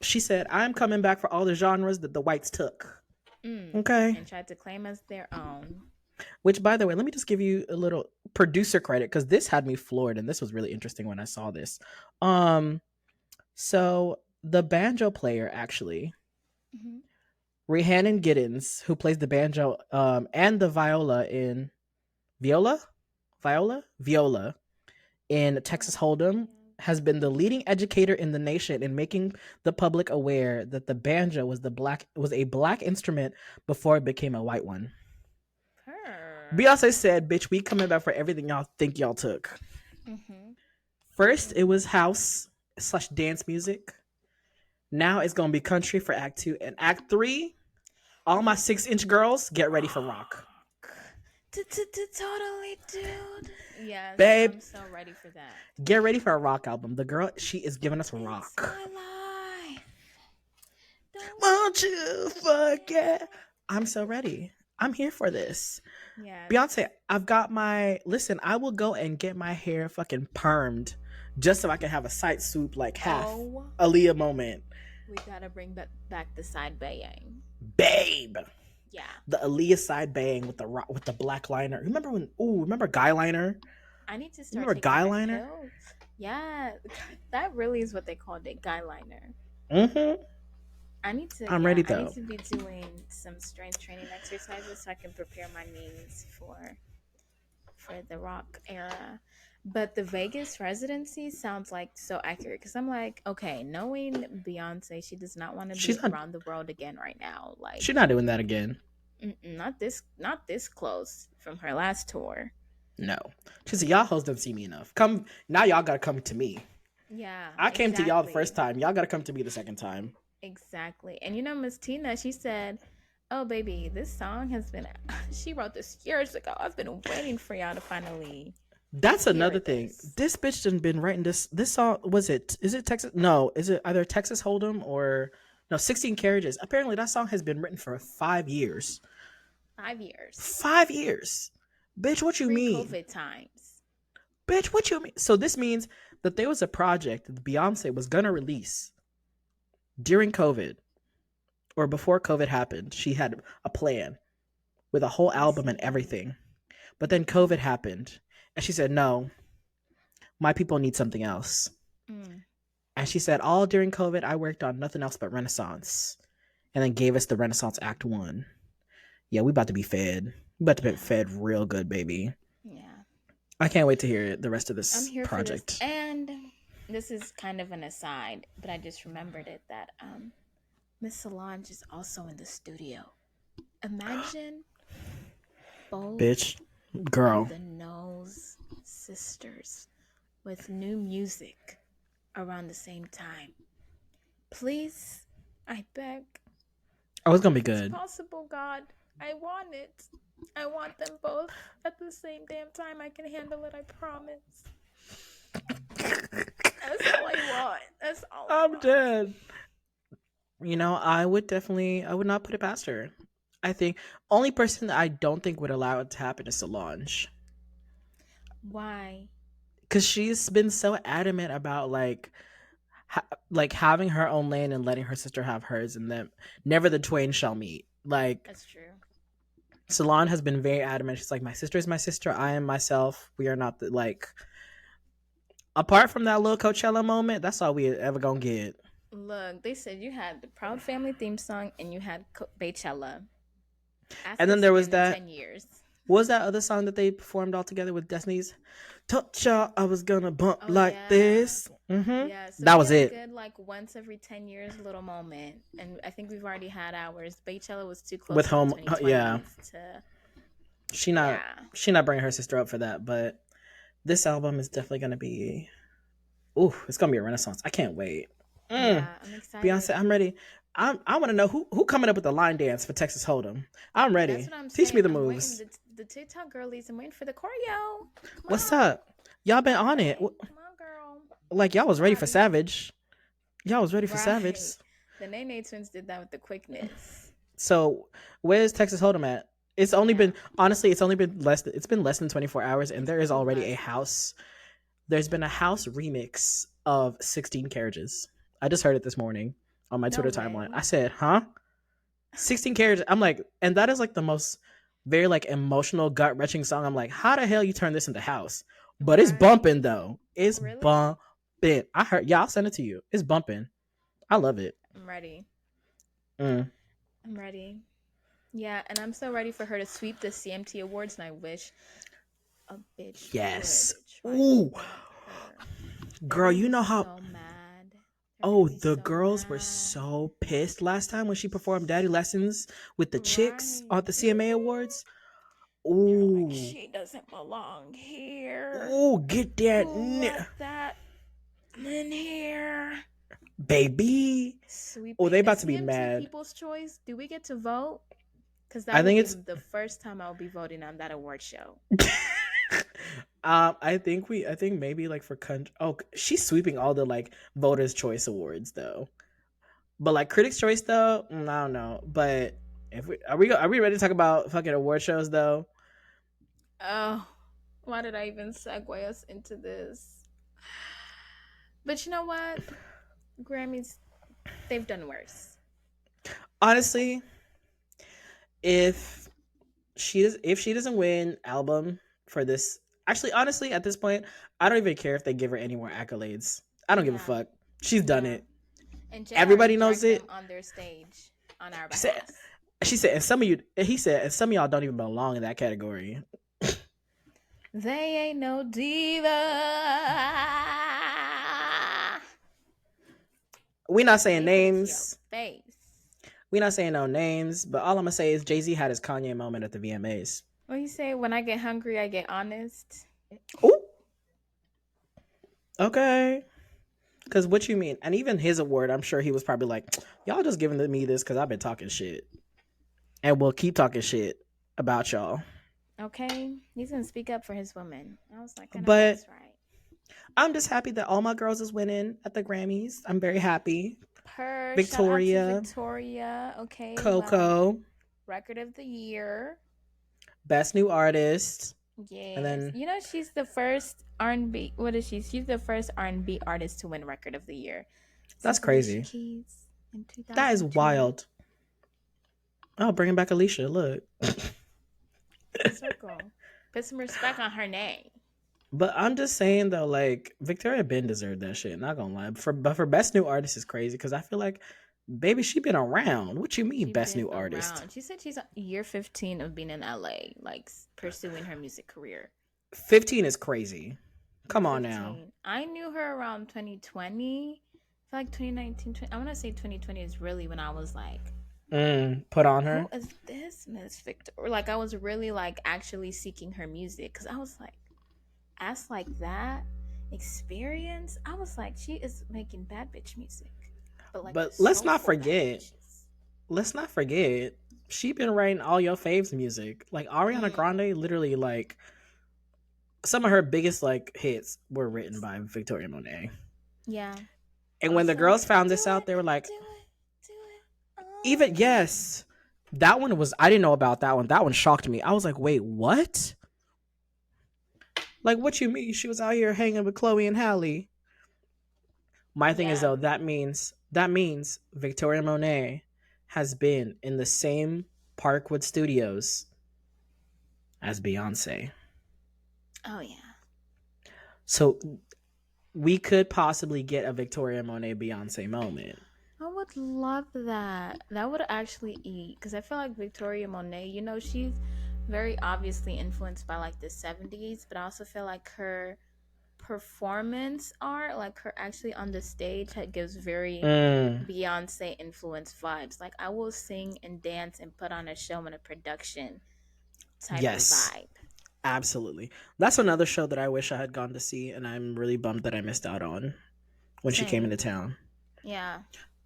She said, I'm coming back for all the genres that the whites took. Okay. And tried to claim as their own. Which, by the way, let me just give you a little producer credit, because this had me floored, and this was really interesting when I saw this. So the banjo player, actually, Rhiannon Giddens, who plays the banjo and the viola in Viola in Texas Hold'em, has been the leading educator in the nation in making the public aware that the banjo was a black instrument before it became a white one. Beyonce said, bitch, we coming back for everything y'all think y'all took. First, it was house / dance music. Now it's going to be country for Act 2. And Act 3, all my 6-inch girls, get ready for rock. Totally, dude. Yes, babe, I'm so ready for that. Get ready for a rock album. The girl, she is giving us rock. It's my life. Won't you forget? I'm so ready. I'm here for this. Yeah. Beyonce, I've got listen, I will go and get my hair fucking permed just so I can have a side swoop like half Aaliyah moment. We gotta bring back the side baying. Babe. Yeah. The Aaliyah side bang with the black liner. Remember Guy Liner? I need to start. Remember Guy Liner? Yeah, that really is what they called it, Guy Liner. I'm ready though. I need to be doing some strength training exercises so I can prepare my knees for the rock era. But the Vegas residency sounds like so accurate, because I'm like, okay, knowing Beyonce, she does not want to be around the world again right now. Like, she's not doing that again. Not this close from her last tour. No, she said, y'all hoes don't see me enough. Come now, y'all gotta come to me. Yeah, I came to y'all the first time. Y'all gotta come to me the second time. Exactly. And Miss Tina, she said, oh baby, this song has been, she wrote this years ago. I've been waiting for y'all to finally. That's another thing. This bitch done been writing this song. Is it Texas? No, is it either Texas Hold'em or no, 16 Carriages? Apparently that song has been written for 5 years. 5 years. 5 years. Bitch, what you mean? COVID times. Bitch, what you mean? So this means that there was a project that Beyonce was gonna release during COVID or before COVID happened, she had a plan with a whole I album see and that. everything. But then COVID happened, and she said, "No, my people need something else." Mm. And she said, "All during COVID, I worked on nothing else but Renaissance," and then gave us the Renaissance Act One. Yeah, we about to be fed. We about to be Yeah. fed real good, baby. Yeah. I can't wait to hear the rest of I'm this here for this. project. And this is kind of an aside, but I just remembered it that Miss Solange is also in the studio. Imagine both Bitch, of girl. the Knowles sisters with new music around the same time. Please, I beg. Oh, it's gonna be If it's good. possible, God, I want it. I want them both at the same damn time. I can handle it, I promise. That's all I want. That's all I I'm want. dead. You know, I would not put it past her. I think only person that I don't think would allow it to happen is Solange. Why? Because she's been so adamant about like having her own lane and letting her sister have hers, and then never the twain shall meet. Like That's true. Solange has been very adamant. She's like, my sister is my sister. I am myself. We are not like. Apart from that little Coachella moment, that's all we ever gonna get. Look, they said you had the Proud Family theme song and you had Beychella. Ask And then us there was again in that. 10 years. What was that other song that they performed all together with Destiny's? Told y'all I was gonna bump Oh, like yeah. this. Mm-hmm. Yeah, so That we was get a it. good, like, once every 10 years little moment. And I think we've already had ours. Beychella was too With close to the home, yeah. 2020s to. She not Yeah. she not bringing her sister up for that, but this album is definitely gonna be. Ooh, it's gonna be a renaissance. I can't wait. Mm. Yeah, I'm excited. Beyonce, I'm ready. I want to know who coming up with the line dance for Texas Hold'em. I'm That's ready. what I'm Teach me saying. the I'm waiting. moves. The TikTok girlies, I'm waiting for the choreo. Come What's on. up? Y'all been I'm on it. ready. Come on, girl. Like y'all was I'm ready for ready. Savage. Y'all was ready for Savage. Right. The Nene twins did that with the quickness. So where's Texas Hold'em at? It's only Yeah. been honestly, it's only been less. It's been less than 24 hours, and It's there is been already less. a house. There's been a house remix of 16 Carriages. I just heard it this morning on my No Twitter timeline. way. I said, "Huh? 16 Carriages?" I'm like, and that is like the most very like emotional, gut wrenching song. I'm like, how the hell you turn this into house? But it's Right. bumping though. It's Really? bumping. I heard. Yeah, I'll send it to you. It's bumping. I love it. I'm ready. Mm. I'm ready. Yeah, and I'm so ready for her to sweep the CMT Awards, and I wish a bitch Yes. would try to Ooh, bump her. They're girl, gonna you be know how. so mad. They're gonna Oh, be the so girls were mad. so pissed last time when she performed Daddy Lessons with the chicks Right. at the CMA Awards. They're like, Ooh, she doesn't belong here. ooh, get that, Who let that in here? baby. Oh, Sweeping. they Is about to be CMT mad. People's Choice? Do we get to vote? Because I that will think be it's. the first time I'll be voting on that award show. I think maybe like for country. Oh, she's sweeping all the like voters' choice awards though. But like Critics' Choice though, I don't know. But if we ready to talk about fucking award shows though? Oh, why did I even segue us into this? But you know what? Grammys, they've done worse. Honestly, if if she doesn't win album for this, actually, honestly, at this point, I don't even care if they give her any more accolades. I don't give a Yeah, fuck. She's done yeah. it. And Jay already Everybody knows dragged them it. on their stage on our She said. behalf. She said, and some of you. He said, and some of y'all don't even belong in that category. They ain't no diva. We not saying Say it to your names. face. We not saying no names. But all I'm gonna say is Jay-Z had his Kanye moment at the VMAs. What you say? When I get hungry, I get honest. Ooh. Okay. Because what you mean? And even his award, I'm sure he was probably like, y'all just giving me this because I've been talking shit. And we'll keep talking shit about y'all. Okay, he's gonna speak up for his woman. I was like, I know But that's right. I'm just happy that all my girls is winning at the Grammys. I'm very happy. Shout out to Victoria, Victoria. Okay, well, Coco, record of the year. Best New Artist. And Yes, then you know she's the first R&B. What is she? She's the first R&B artist to win record of the year that's since Alicia crazy. Keys In That is 2002. wild. Oh, bringing back Alicia. Look. Full circle. Put some respect on her name. But I'm just saying though, like Victoria Ben deserved that shit. Not gonna lie. But for best new artist is crazy because I feel like, baby, she been around. What you mean She best been new artist? around. She said she's year 15 of being in LA, like pursuing her music career. 15 is crazy. Year Come on now. 15. I knew her around 2020. I feel like 2019. I want to say 2020 is really when I was like, Put on who her. is this Miss Victor? Or like I was really like actually seeking her music because I was like, ask like that experience. I was like, she is making bad bitch music, but like But let's not soulful bad forget. bitches. Let's not forget. She been writing all your faves music. Like Ariana Grande, literally like some of her biggest like hits were written by Victoria Monet. Yeah. And when the Also, girls found this do out, it, they were like, do it, do it. even yes, that one was. I didn't know about that one. That one shocked me. I was like, wait, what? Like, what you mean? She was out here hanging with Chloe and Halle. My thing is Yeah. though, that means Victoria Monet has been in the same Parkwood Studios as Beyonce. Oh yeah. So we could possibly get a Victoria Monet Beyonce moment. I would love that. That would actually eat because I feel like Victoria Monet, you know, she's very obviously influenced by like the 70s, but I also feel like her performance art, like her actually on the stage, gives very Beyonce influenced vibes. Like I will sing and dance and put on a show and a production type of Yes, vibe. absolutely. That's another show that I wish I had gone to see, and I'm really bummed that I missed out on when she came Same. into town. Yeah.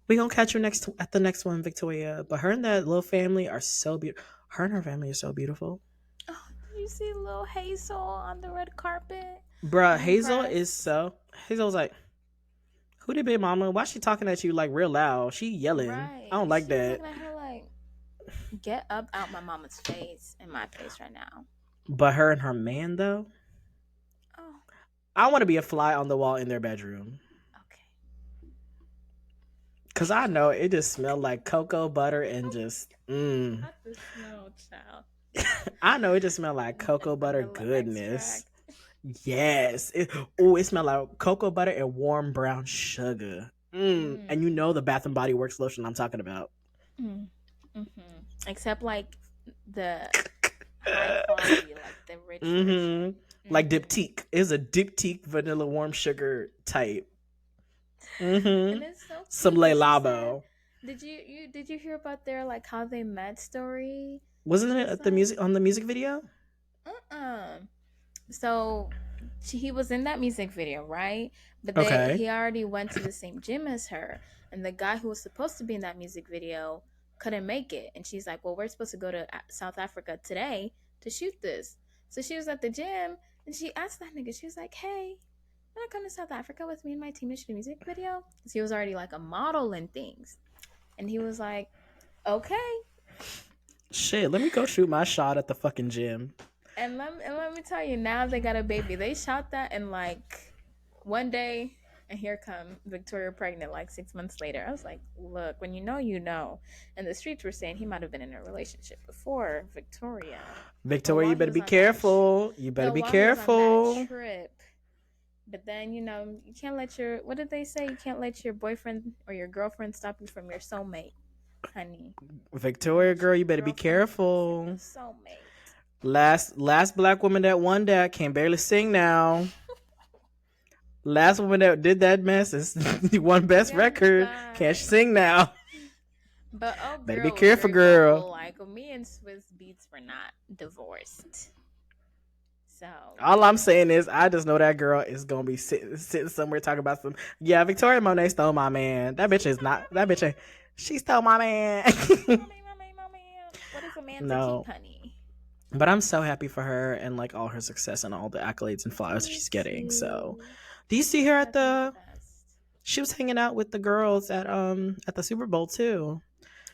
We gonna catch her at the next one, Victoria. But her and that little family are so beautiful. Her and her family are so beautiful. Oh, did you see little Hazel on the red carpet? Bruh, I'm impressed. Hazel's like, who did Big Mama? Why she talking at you like real loud? She yelling. I Right. don't like She was that. looking at her like, get up out my mama's face and my face right now. But her and her man though, Oh, I want to be a fly on the wall in their bedroom. okay. Cause I know it just smelled like cocoa butter and just Not the smell, child. I know it just smelled like cocoa butter Vanilla goodness. extract. It smelled like cocoa butter and warm brown sugar. And you know the Bath and Body Works lotion I'm talking about. Mm-hmm. Except like the high quality, like the rich version. Like Diptyque. It's a Diptyque vanilla warm sugar type. And it's so cute. Some Le Labo. Did you hear about their like how they met story? Wasn't it at the music video? So he was in that music video, right? But he already went to the same gym as her, and the guy who was supposed to be in that music video couldn't make it. And she's like, "Well, we're supposed to go to South Africa today to shoot this." So she was at the gym, and she asked that nigga. She was like, "Hey, wanna come to South Africa with me and my team to shoot a music video?" Because he was already like a model and things, and he was like, "Okay." Shit, let me go shoot my shot at the fucking gym. And let me tell you, now they got a baby. They shot that in like one day, and here come Victoria pregnant like 6 months later. I was like, look, when you know, you know. And the streets were saying he might have been in a relationship before Victoria. Victoria, you better be careful. You better be careful. Trip. But then, you know, you can't let your, what did they say? You can't let your boyfriend or your girlfriend stop you from your soulmate, honey. Victoria, girl, you better be careful. Soulmate. Last black woman that won that can barely sing now. Last woman that did that mess is won best record. Can't sing now. But better be careful, girl. Like me and Swiss Beats were not divorced. So all I'm saying is, I just know that girl is gonna be sitting somewhere talking about some. Yeah, Victoria Monet stole my man. That bitch is not. That bitch. She stole my man. What is a man to keep, honey? But I'm so happy for her and like all her success and all the accolades and flowers she's getting. So, do you see her at the? She was hanging out with the girls at the Super Bowl too.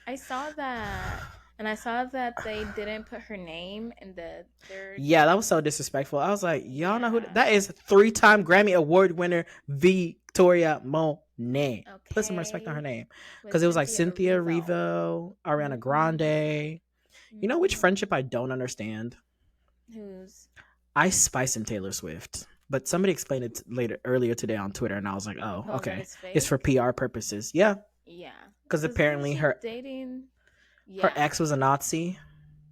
I saw that, and I saw that they didn't put her name in the third. Yeah, that was so disrespectful. I was like, y'all know who that is? 3-time Grammy Award winner Victoria Monet. name. Put some respect on her Okay. name. With Because it was like Cynthia Cynthia Erivo. Erivo, Ariana Mm-hmm. Grande. You know which Mm-hmm. friendship I don't understand? Who's? Ice Spice and Taylor Swift. But somebody explained it earlier today on Twitter, and I was like, oh, Oh, that okay. is It's for fake? PR purposes. Yeah. Yeah. Because Because isn't apparently she her dating? her Yeah. ex was a Nazi.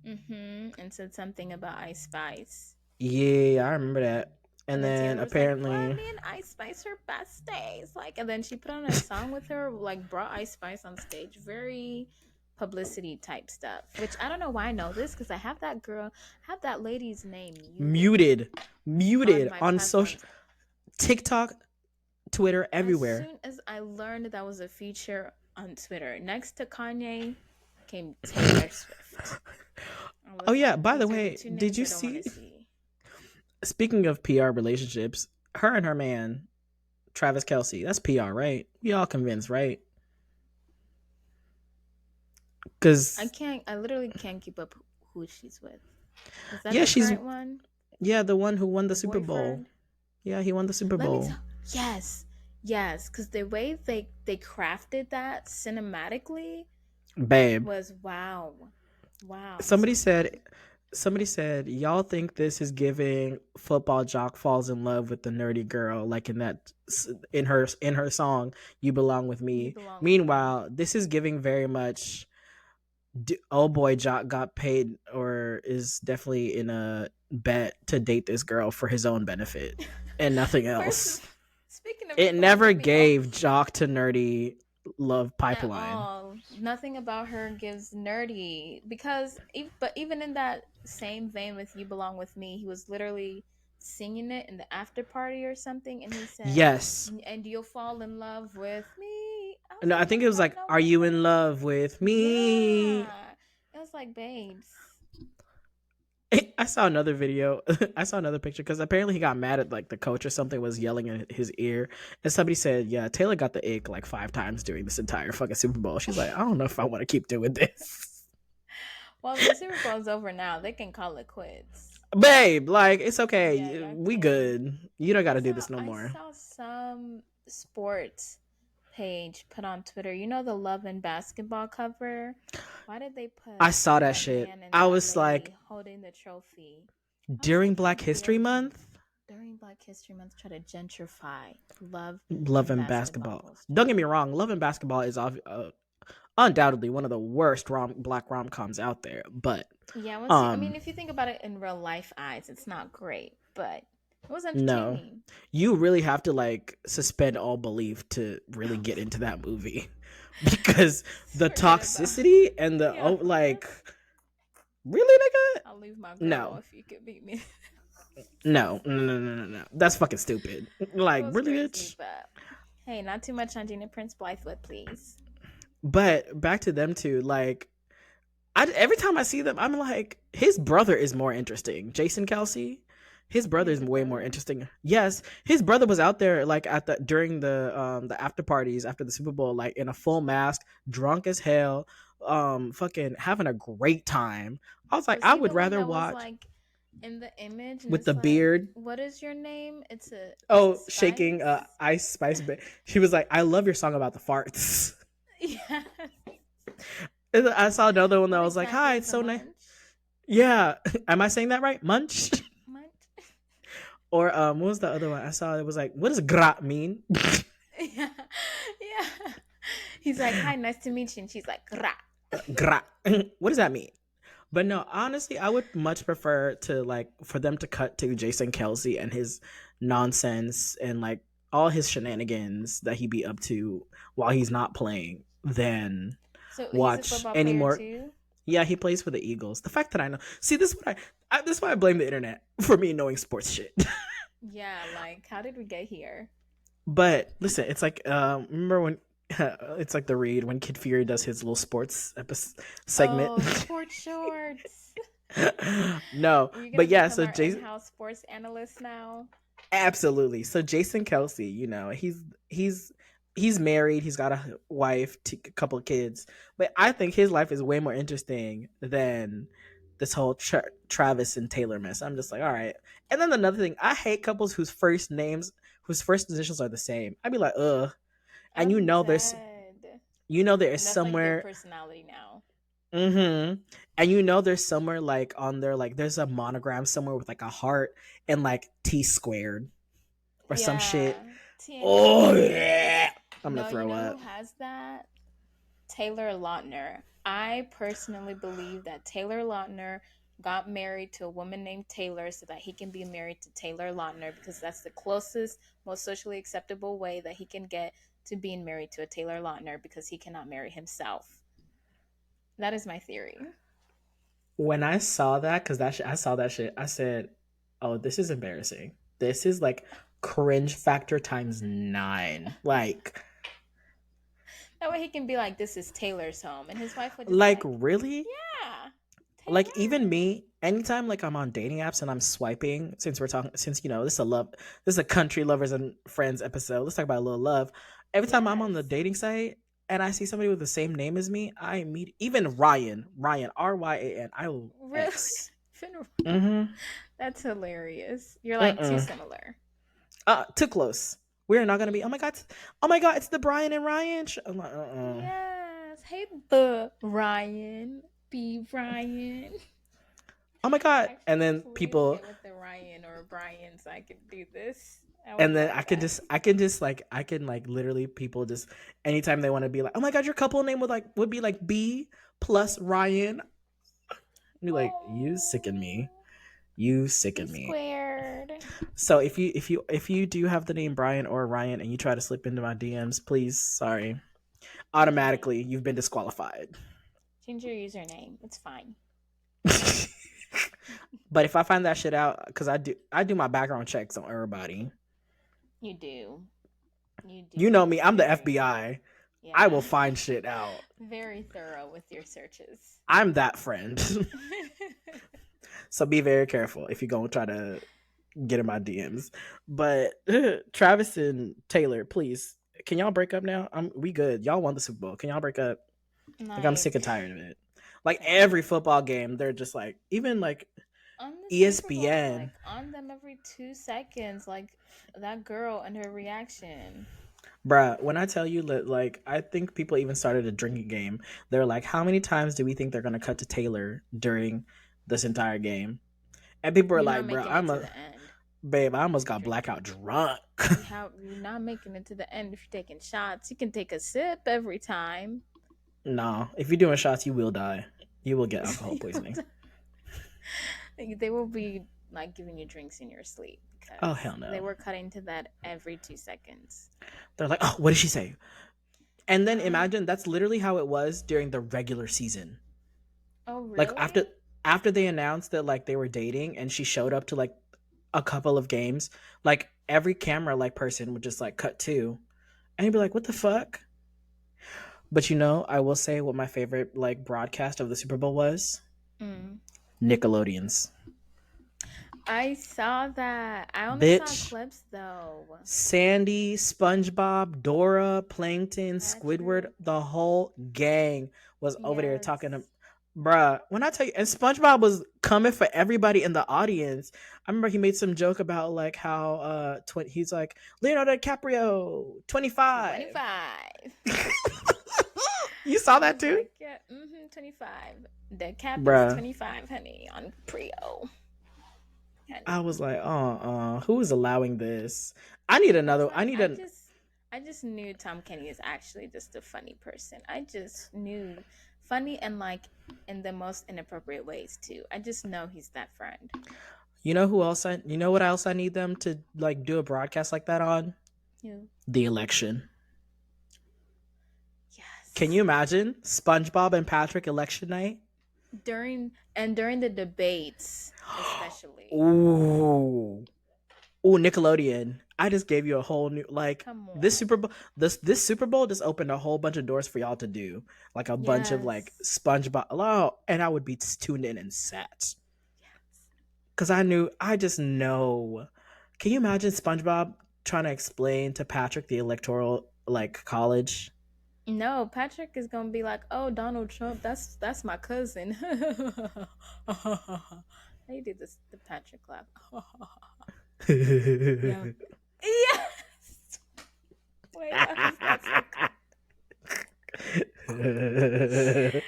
Mm-hmm. And said something about Ice Spice. Yeah, I remember that. And And then then Taylor was like, "What? apparently, Me and Ice Spice are besties." Like, and then she put on a song with her, like, brought Ice Spice on stage. Very publicity type stuff. Which I don't know why I know this because I have that girl, have that lady's name muted muted, on muted my on social platforms. TikTok, Twitter, As everywhere. soon as I learned that was a feature on Twitter, next to Kanye came Taylor Swift. I Oh was yeah, like, by the these are the way, two did names you I don't want see? to see. Speaking of PR relationships, her and her man Travis Kelsey. That's PR, right? We all convinced, right? Because I literally can't keep up who she's with. Is that yeah, the she's current one? yeah the one who won the The Super Bowl. boyfriend? Yeah, he won the Super Let me Bowl. tell. Yes, yes, because the way they crafted that cinematically Babe, was wow, wow, somebody so said good. somebody said y'all think this is giving football jock falls in love with the nerdy girl like in her song you belong with You me. belong with me. Meanwhile, this is giving very much oh boy jock got paid or is definitely in a bet to date this girl for his own benefit and nothing First, else. speaking of It you belong never with me, oh, gave jock to nerdy love at pipeline. all. Nothing about her gives nerdy because, but even in that same vein with "You Belong with Me," he was literally singing it in the after party or something, and he said, Yes. "And you'll fall in love with me." I was No, like, I "No, think it was no, like, no, are wait, you in wait." love with me? Yeah, it was like, babes. I saw another video. I saw another picture because apparently he got mad at like the coach or something was yelling in his ear, and somebody said, "Yeah, Taylor got the ick like 5 times during this entire fucking Super Bowl." She's like, "I don't know if I want to keep doing this." Well, the Super Bowl's over now. They can call it quits. Babe, like it's Yeah, okay. y'all We can. good. You don't got I to do saw this no I more. saw some sports page put on Twitter. You know the Love and Basketball cover? Why did they I put saw that that shit. man and I that was like, lady holding the trophy? I was during like, how Black dare History you Month, during Black History Month try to gentrify love Love and and basketball Basketball. Don't get me posters? wrong, Love and Basketball is undoubtedly one of the worst black rom coms out there. But Yeah, I um, mean, if you think about it in real life eyes, it's not great, but it was no, entertaining. you really have to like suspend all belief to really get into that movie because the Forget about toxicity and the yeah. like, really, nigga? I'll leave my girl No, if you could beat me. no, no, no, no, no, no. That's fucking stupid. It Like, was really, crazy, bitch? but hey, not too much on Gina Prince Blythewood, please. But back to them two, like every time I see them, I'm like, his brother is more interesting. Jason Kelsey, his He brother has is a way more brother. interesting. Yes, his brother was out there like at the during the after parties after the Super Bowl, like in a full mask, drunk as hell, fucking having a great time. I was like, Was I he would the one rather that was watch like in the image and with the it's like, beard. what is your name? It's a Oh, shaking spice. Ice Spice. She was like, I love your song about the farts. Yeah. And I saw another one that What was like, hi, exactly it's is a so nice. munch? Yeah, am I saying that right? Munch. Munch? Or what was the other one I saw? It was like, what does grat mean? Yeah. Yeah. He's like, hi, nice to meet you. And she's like, Gra. Grat. What does that mean? But no, honestly, I would much prefer to like for them to cut to Jason Kelsey and his nonsense and like all his shenanigans that he be up to while he's not playing than So he's a watch football any player more. too? Yeah, he plays for the Eagles. The fact that I know, see, this is what this is why I blame the internet for me knowing sports shit. Yeah, like, how did we get here? But listen, it's like remember when it's like the read when Kid Fury does his little sports segment. Oh, sports shorts. No, Are you gonna but yeah, become so our Jason, in-house sports analyst now? absolutely. So Jason Kelsey, he's married, he's got a wife, a couple of kids, but I think his life is way more interesting than this whole Travis and Taylor mess. I'm just like, all right. And then another thing, I hate couples whose first initials are the same. I'd be like, ugh. And I'm dead. there is And that's like your somewhere. personality now. Mm-hmm. And there's somewhere like on there, like there's a monogram somewhere with like a heart and like T squared or some shit. Yeah. Oh TNT. yeah. I'm gonna No, you throw know up. who has that? Taylor Lautner. I personally believe that Taylor Lautner got married to a woman named Taylor so that he can be married to Taylor Lautner because that's the closest, most socially acceptable way that he can get to being married to a Taylor Lautner because he cannot marry himself. That is my theory. When I saw that, because I saw that shit, I said, "Oh, this is embarrassing. This is like cringe factor times 9." That way he can be like, this is Taylor's home. And his wife would just be Like like, really? yeah, Like even Taylor. me, anytime like I'm on dating apps and I'm swiping, since this is a country lovers and friends episode. Let's talk about a little love. Every time I'm on the Yes. dating site and I see somebody with the same name as me, I meet even Ryan Ryan, I will Really? X. Finna- Mm-hmm. That's hilarious. You're like too Mm-mm. similar. Too close. We're not gonna be. Oh my god! It's the Brian and Ryan. I'm like, Yes. Hey, the Ryan. Be Ryan. oh my god! And Actually, then please people, get with the Ryan or Brian so I could do this. I would and then love that. I can like literally people just anytime they want to be like, oh my god, your couple name would be like B plus Ryan. Be like, you sicken me. Oh, You be sicken me. squared. So if you do have the name Brian or Ryan and you try to slip into my DMs, please, sorry, automatically you've been disqualified. Change your username. It's fine. But if I find that shit out, because I do my background checks on everybody. You do. You You do. know me, I'm the Very. FBI. I will Yeah. find shit out. Very thorough with your searches. I'm that friend. So be very careful if you go and try to get in my DMs. But Travis and Taylor, please, can y'all break up now? We good. Y'all won the Super Bowl. Can y'all break up? Like I'm sick Like, and tired of it. Like same. every football game, they're just like even like On the Super Bowl, ESPN. like on them every 2 seconds, like that girl and her reaction. Bruh, when I tell you that, like, I think people even started a drinking game. They're like, how many times do we think they're gonna cut to Taylor during this entire game? And people are You're not like, bruh, making it to the end babe, I almost if you're got drinking. blackout drunk. You're not making it to the end if you're taking shots. You can take a sip every time. No, if you're doing shots, you will die. You will get alcohol poisoning. They will be like giving you drinks in your sleep Oh because hell they no. were cutting to that every 2 seconds. They're like, oh, what did she say? And then I imagine that's literally how it was during the regular season. Oh Like really? after they announced that like they were dating and she showed up to like a couple of games, like every camera like person would just like cut to and you'd be like, what the fuck? But I will say what my favorite like broadcast of the Super Bowl was Mm. Nickelodeon's. I saw that. I only saw Bitch, clips though. Sandy, SpongeBob, Dora, Plankton, Squidward, Patrick. the whole gang was over there talking to Yes. bruh. When I tell you, and SpongeBob was coming for everybody in the audience. I remember he made some joke about like how he's like Leonardo DiCaprio, 25. 25. You saw I that was too? like, yeah, 25. The cap is Bruh. 25, honey, on Prio. I Honey. was like, who is allowing this? I need I was another. I like, need I an. just I just knew Tom Kenny is actually just a funny person. I just knew funny and like in the most inappropriate ways too. I just know he's that friend. You know who else? You know what else I need them to like do a broadcast like that on? You. The election. Can Yes. you imagine SpongeBob and Patrick election night? During the debates, especially. Ooh, ooh, Nickelodeon. I just gave you a whole new like Come this on. Super Bowl. This Super Bowl just opened a whole bunch of doors for y'all to do like a bunch of like Yes. SpongeBob. Oh, and I would be tuned in and sat Yes. because I just know. Can you imagine SpongeBob trying to explain to Patrick the electoral like college? No, Patrick is gonna be like, "Oh, Donald Trump, that's my cousin." They did this the Patrick laugh. Yeah. Yes. my gosh, that's so good.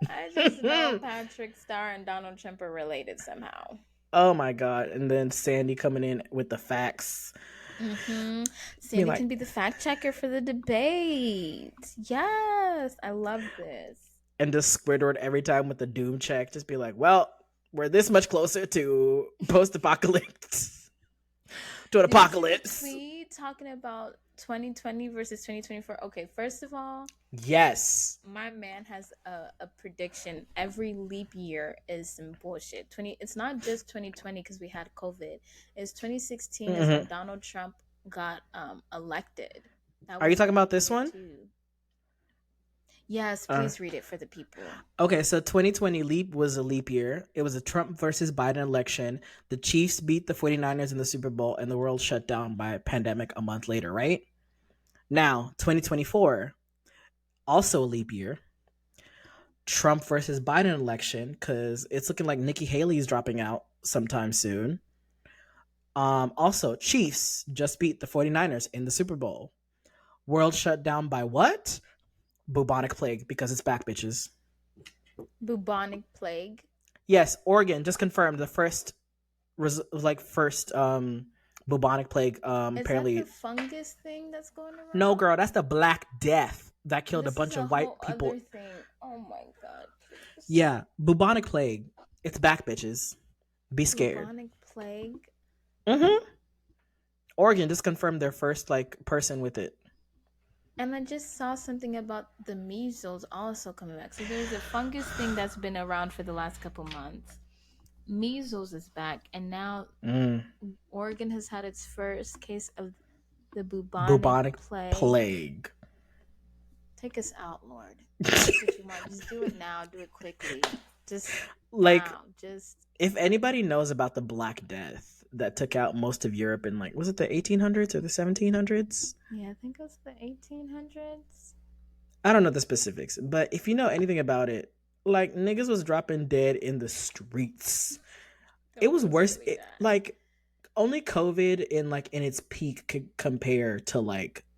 I just know Patrick Star and Donald Trump are related somehow. Oh my god! And then Sandy coming in with the facts. Be Sandy like, can be the fact checker for the debate. Yes, I love this. and just Squidward every time with the doom check. Just be like, well, we're this much closer to post-apocalypse. To an Did you see the apocalypse. tweet talking about 2020 versus 2024? Okay, first of all, Yes. my man has a prediction. Every leap year is some bullshit. It's not just 2020 because we had COVID. It's 2016 is when Donald Trump got elected. That Are you was talking about this year one? 2. Yes, please read it for the people. Okay, so 2020 leap was a leap year. It was a Trump versus Biden election. The Chiefs beat the 49ers in the Super Bowl, and the world shut down by a pandemic a month later, right? Now, 2024, also a leap year. Trump versus Biden election, because it's looking like Nikki Haley's dropping out sometime soon. Also, Chiefs just beat the 49ers in the Super Bowl. World shut down by what? Bubonic plague, because it's back, bitches. Bubonic plague. Yes, Oregon just confirmed the first bubonic plague. Is Apparently, that the fungus thing that's going around? No, girl, that's the Black Death that killed this a bunch of white people. Other thing. Oh my god! Please. Yeah, bubonic plague. It's back, bitches. Be scared. Bubonic plague. Oregon just confirmed their first person with it. And I just saw something about the measles also coming back. So there's a fungus thing that's been around for the last couple months. Measles is back, and now Oregon has had its first case of the bubonic plague. Take us out, Lord. That's what you want. Just do it now. Do it quickly. Just now. If anybody knows about the Black Death that took out most of Europe in was it the 1800s or the 1700s? Yeah, I think it was the 1800s. I don't know the specifics, but if you know anything about it, niggas was dropping dead in the streets. It was worse. Only COVID in its peak could compare to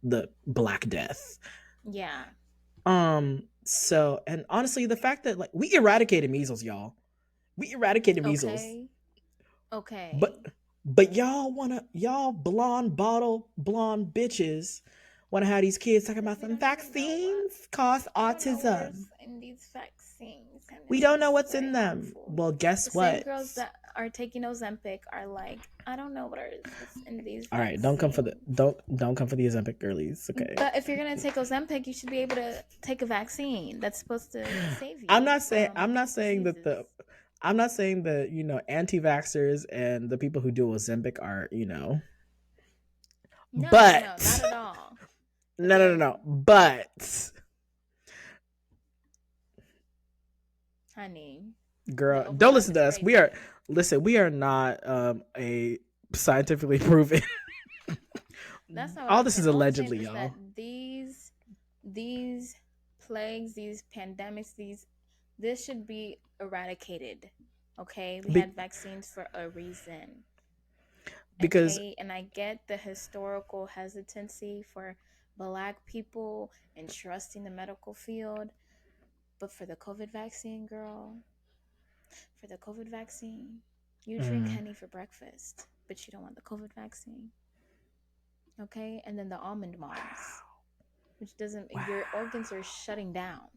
the Black Death. Yeah. So, and honestly, the fact that we eradicated measles, y'all. We eradicated measles. Okay. But y'all blonde bitches wanna have these kids talking about some vaccines cause autism. In these vaccines, we don't know what's in them. Harmful. Well, guess what? Same girls that are taking Ozempic are like, I don't know what's in these. All right, don't come for the Ozempic girlies, okay? But if you're gonna take Ozempic, you should be able to take a vaccine that's supposed to save you. I'm not saying that anti-vaxxers and the people who do Ozempic are No, but not at all. No. But honey, girl, don't listen to us. Crazy. We are not a scientifically proven. That's not all this is allegedly, y'all. That these plagues, these pandemics, this should be eradicated. Okay, we had vaccines for a reason. Because and I get the historical hesitancy for Black people and trusting the medical field, but for the COVID vaccine, girl, you drink honey for breakfast, but you don't want the COVID vaccine. Okay, and then the almond moms, which doesn't. Your organs are shutting down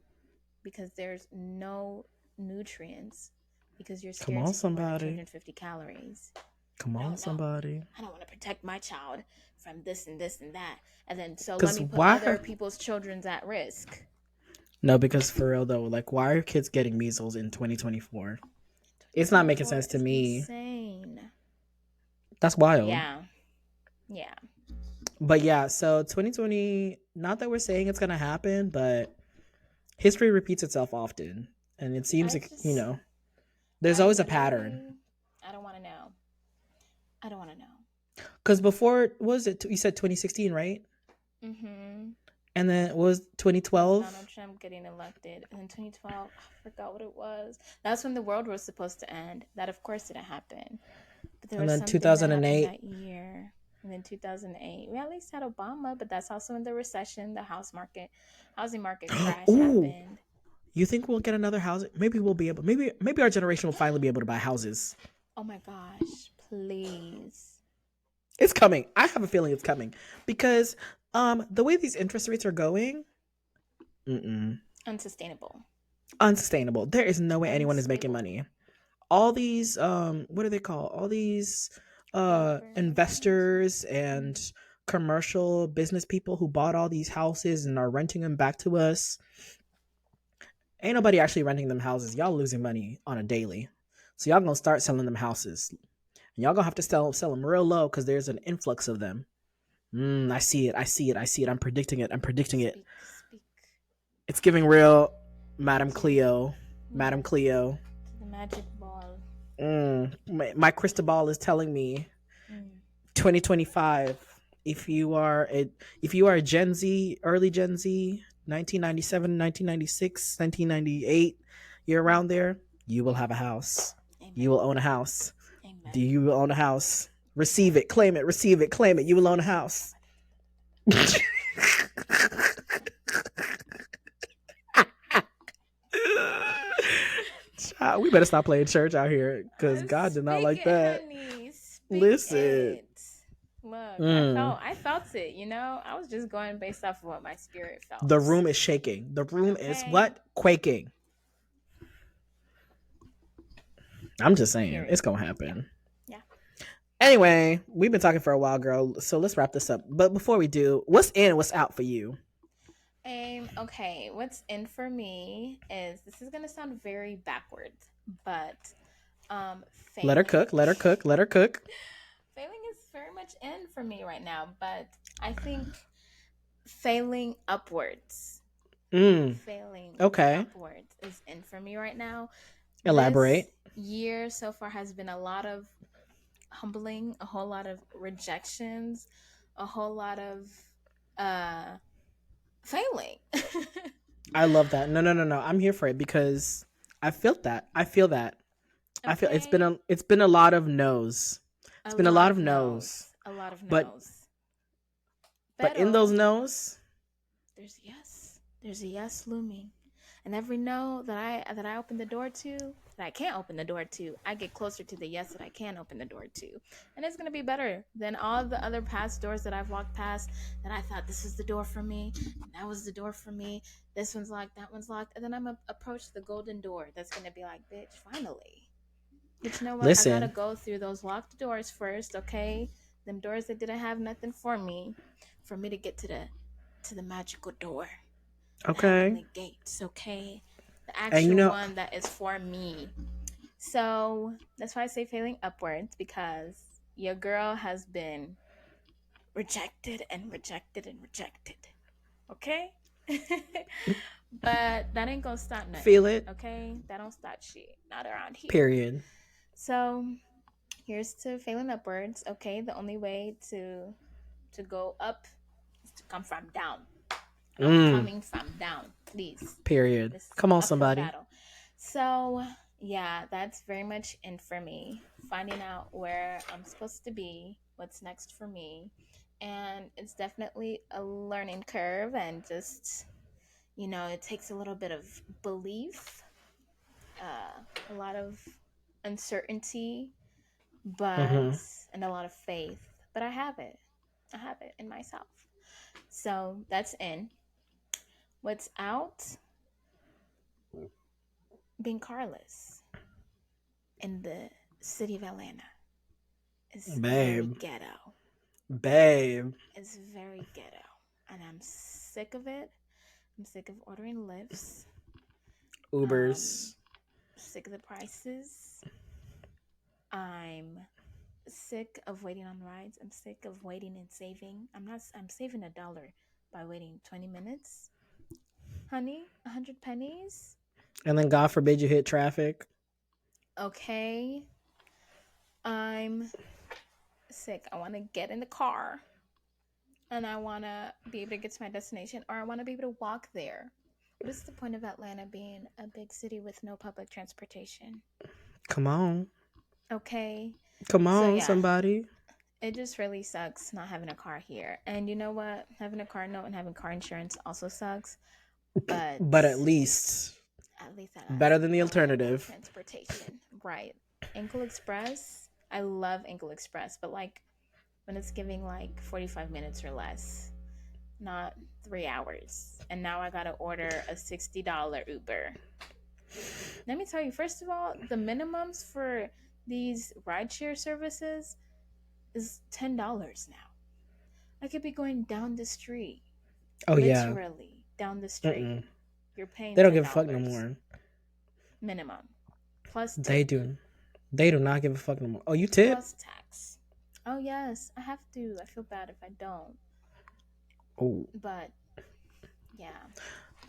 because there's no nutrients because you're scared to eat 250 calories. Come on, somebody. I don't want to protect my child from this and this and that. And then let me put other people's children at risk. No, because for real though, why are kids getting measles in 2024? It's not making sense to me. Insane. That's wild. Yeah. But yeah, so 2020, not that we're saying it's going to happen, but history repeats itself often. And it seems there's always a pattern. I don't want to know. Because before, you said 2016, right? Mm-hmm. And then it was 2012? Donald Trump getting elected. And then 2012, I forgot what it was. That's when the world was supposed to end. That, of course, didn't happen. But there was something 2008. that year. And then 2008, we at least had Obama, but that's also in the recession. The housing market crash Ooh, happened. you think we'll get another house? Maybe we'll be able. Maybe our generation will finally be able to buy houses. Oh my gosh, please. It's coming. I have a feeling it's coming because the way these interest rates are going, mm-mm, Unsustainable. unsustainable. There is no way anyone is making Unstable. money. All these what do they call? All these Developers. investors and commercial business people who bought all these houses and are renting them back to us. Ain't nobody actually renting them houses. Y'all losing money on a daily. So y'all gonna start selling them houses. And y'all gonna have to sell them real low because there's an influx of them. I see it. I see it. I see it. I'm predicting it. I'm predicting it. Speak, speak. It's giving real Madame Give it. Cleo. Yeah, Madame Cleo. to the magic ball. My crystal ball is telling me Mm. 2025. If you are a Gen Z, early Gen Z, 1997, 1996, 1998, you're around there, you will have a house. You Amen. will own a house. Do Amen. you will own a house? Receive it, claim it, receive it, claim it. You will own a house. Child, we better stop playing church out here because God did not Speak like it, that. honey. Speak Listen. it. Look, Mm. I felt it, you know? I was just going based off of what my spirit felt. The room is shaking. The room is Okay. what? Quaking. I'm just saying, Period. it's gonna Yeah. happen. Yeah. Anyway, we've been talking for a while, girl. So let's wrap this up. But before we do, what's in, what's out for you? Okay, what's in for me is this is gonna sound very backwards, but Let her failing. cook. Let her cook. Let her cook. Failing is very much in for me right now, but I think failing upwards. Mm. Failing Okay. upwards is in for me right now. This Elaborate. year so far has been a lot of humbling, a whole lot of rejections, a whole lot of uh failing. I love that. No, no, no, no. I'm here for it because I felt that. I feel that. I feel Okay. it's been a lot of no's. It's A been a lot lot of of no's. no's. A lot of But no's. in those Pero no's, there's yes. There's a yes looming. And every no that I open the door to, that I can't open the door to, I get closer to the yes that I can open the door to. And it's gonna be better than all the other past doors that I've walked past that I thought this was the door for me, and that was the door for me. This one's locked, that one's locked, and then I'm approach the golden door that's gonna be like, bitch, finally. But you know what? I gotta listen. go through those locked doors first, okay? Them doors that didn't have nothing for me to get to the magical door, the Okay. heavenly gates, okay? The And actual one that is for me. So that's why I say failing upwards, because your girl has been rejected and rejected and rejected. Okay? But that ain't gonna stop feel nothing. it. Okay? That don't stop shit. Not around here. Period. So here's to failing upwards. Okay, the only way to go up is to come from down. I'm Mm. coming from down, please. Period. This is an Come on, uphill somebody. battle. So yeah, that's very much in for me. Finding out where I'm supposed to be, what's next for me, and it's definitely a learning curve, and just it takes a little bit of belief, a lot of uncertainty, but Mm-hmm. and a lot of faith. But I have it. I have it in myself. So that's in. What's out? Being carless in the city of Atlanta is very Babe. ghetto. Babe. It's very ghetto. And I'm sick of it. I'm sick of ordering lifts. Ubers. Sick of the prices. I'm sick of waiting on rides. I'm sick of waiting and saving. I'm saving $1 by waiting 20 minutes. Honey, 100 pennies. And then God forbid you hit traffic. Okay. I'm sick. I want to get in the car and I want to be able to get to my destination, or I want to be able to walk there. What is the point of Atlanta being a big city with no public transportation? Come on. Okay. Come So on, yeah, somebody. It just really sucks not having a car here. And you know what? Having a car note and having car insurance also sucks. But But at least I got better than the reliable alternative. transportation. Right. Ankle Express. I love Ankle Express, but like when it's giving like 45 minutes or less, not 3 hours. And now I gotta order a $60 Uber. Let me tell you, first of all, the minimums for these rideshare services is $10 now. I could be going down the street, Oh yeah. literally down the street. Mm-mm. You're paying They don't $10 give a fuck no more. minimum, plus They tip, do. They do not give a fuck no more. Oh, you tip? plus tax. Oh yes, I have to. I feel bad if I don't. Oh. But yeah.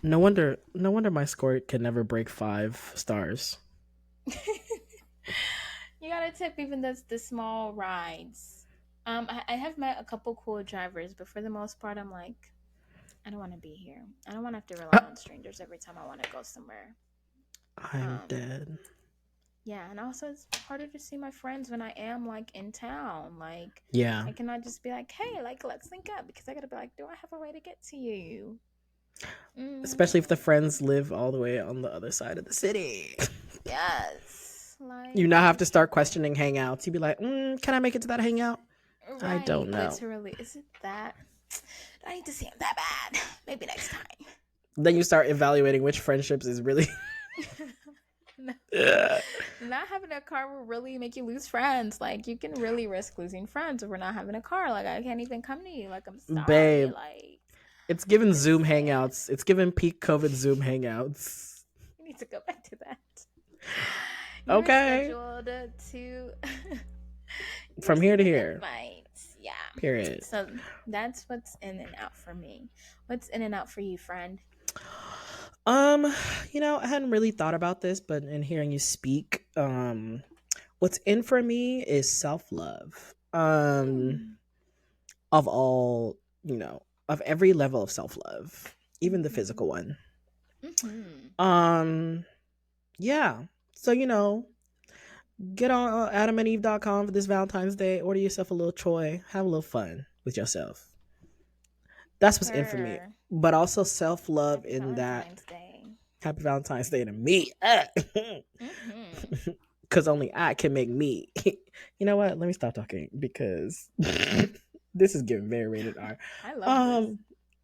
No wonder my score can never break 5 stars. You gotta tip even the small rides. I have met a couple cool drivers, but for the most part, I'm like, I don't want to be here. I don't want to have to rely on strangers every time I want to go somewhere. I'm dead. Yeah, and also it's harder to see my friends when I am like in town. Like, yeah, I cannot just be like, hey, like let's link up, because I gotta be like, do I have a way to get to you? Especially if the friends live all the way on the other side of the city. Yes. Like, you now have to start questioning hangouts. You'd be like, can I make it to that hangout? Right, I don't know. Literally, is it that? I need to see him that bad. Maybe next time. Then you start evaluating which friendships is really. Not having a car will really make you lose friends. Like, you can really risk losing friends if we're not having a car. Like, I can't even come to you. Like, I'm sorry. Babe, like, it's given Zoom hangouts. It's given peak COVID Zoom hangouts. You need to go back to that. Okay. Scheduled to from here to here. Invites. Yeah. Period. So that's what's in and out for me. What's in and out for you, friend? I hadn't really thought about this, but in hearing you speak, what's in for me is self-love. Of all, of every level of self-love, even the physical one. Yeah. So, get on adamandeve.com for this Valentine's Day, order yourself a little toy, have a little fun with yourself. That's what's in for me. But also self-love Happy in Valentine's that Day. Happy Valentine's Day to me. Because only I can make me. You know what? Let me stop talking because this is getting very rated R. I love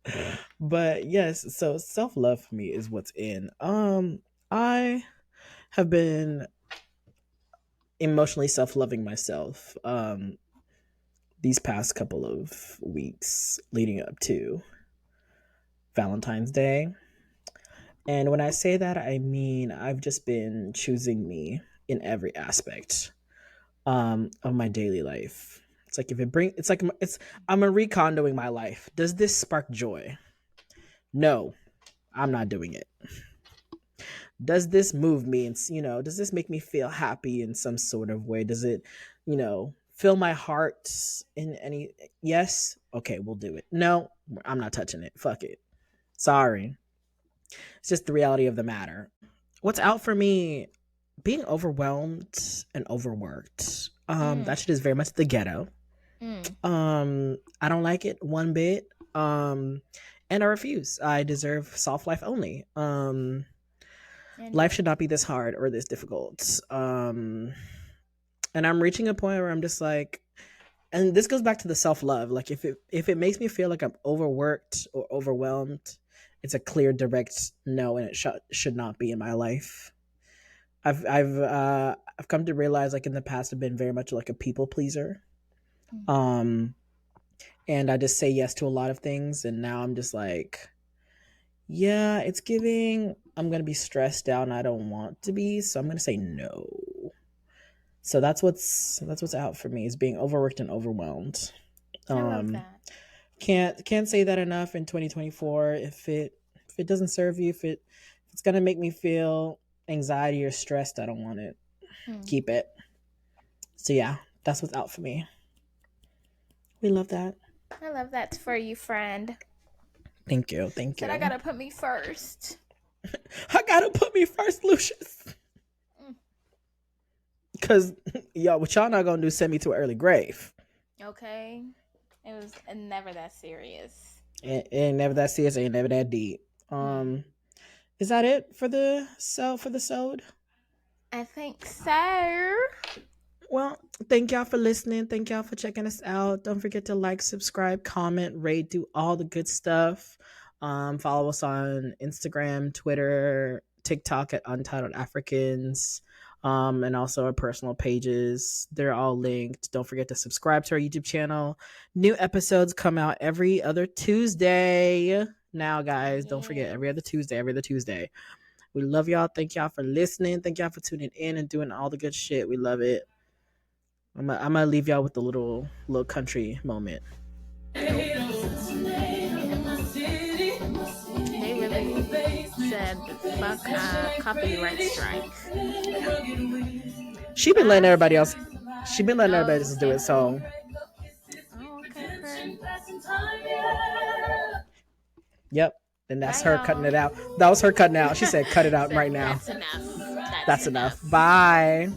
this. But yes, so self-love for me is what's in. I have been emotionally self-loving myself these past couple of weeks leading up to Valentine's Day. And when I say that, I mean I've just been choosing me in every aspect of my daily life. It's like I'm recondoing my life. Does this spark joy? No, I'm not doing it. Does this move me? And does this make me feel happy in some sort of way? Does it, fill my heart in any? Yes. Okay, we'll do it. No, I'm not touching it. Fuck it. Sorry. It's just the reality of the matter. What's out for me? Being overwhelmed and overworked. That shit is very much the ghetto. I don't like it one bit. And I refuse. I deserve soft life only. Life should not be this hard or this difficult. And I'm reaching a point where I'm just like, and this goes back to the self-love. Like if it makes me feel like I'm overworked or overwhelmed, it's a clear, direct no, and it should not be in my life. I've come to realize, like in the past, I've been very much like a people pleaser, and I just say yes to a lot of things, and now I'm just like, yeah, it's giving. I'm gonna be stressed out, and I don't want to be, so I'm gonna say no. So that's what's out for me, is being overworked and overwhelmed. I love that. Can't say that enough in 2024. If it doesn't serve you, if it's gonna make me feel anxiety or stressed, I don't want it. Keep it. So yeah, that's what's out for me. We love that. I love that for you, friend. Thank you. Said I gotta put me first. I gotta put me first, Lucius. Because what y'all not gonna do, send me to an early grave. Okay, it was never that serious. It ain't never that serious. Ain't never that deep. Is that it for the sode? I think so. Well, thank y'all for listening. Thank y'all for checking us out. Don't forget to like, subscribe, comment, rate, do all the good stuff. Follow us on Instagram, Twitter, TikTok at Untitled Africans, and also our personal pages. They're all linked. Don't forget to subscribe to our YouTube channel. New episodes come out every other Tuesday. Now, guys, don't forget every other Tuesday. We love y'all. Thank y'all for listening. Thank y'all for tuning in and doing all the good shit. We love it. I'm gonna leave y'all with the little country moment. They really said fuck copyright strike. She been letting everybody else. She been letting everybody else do it. So. Oh, okay. Yep. And that's her cutting it out. That was her cutting out. She said, "Cut it out right now." That's enough. That's enough. Bye.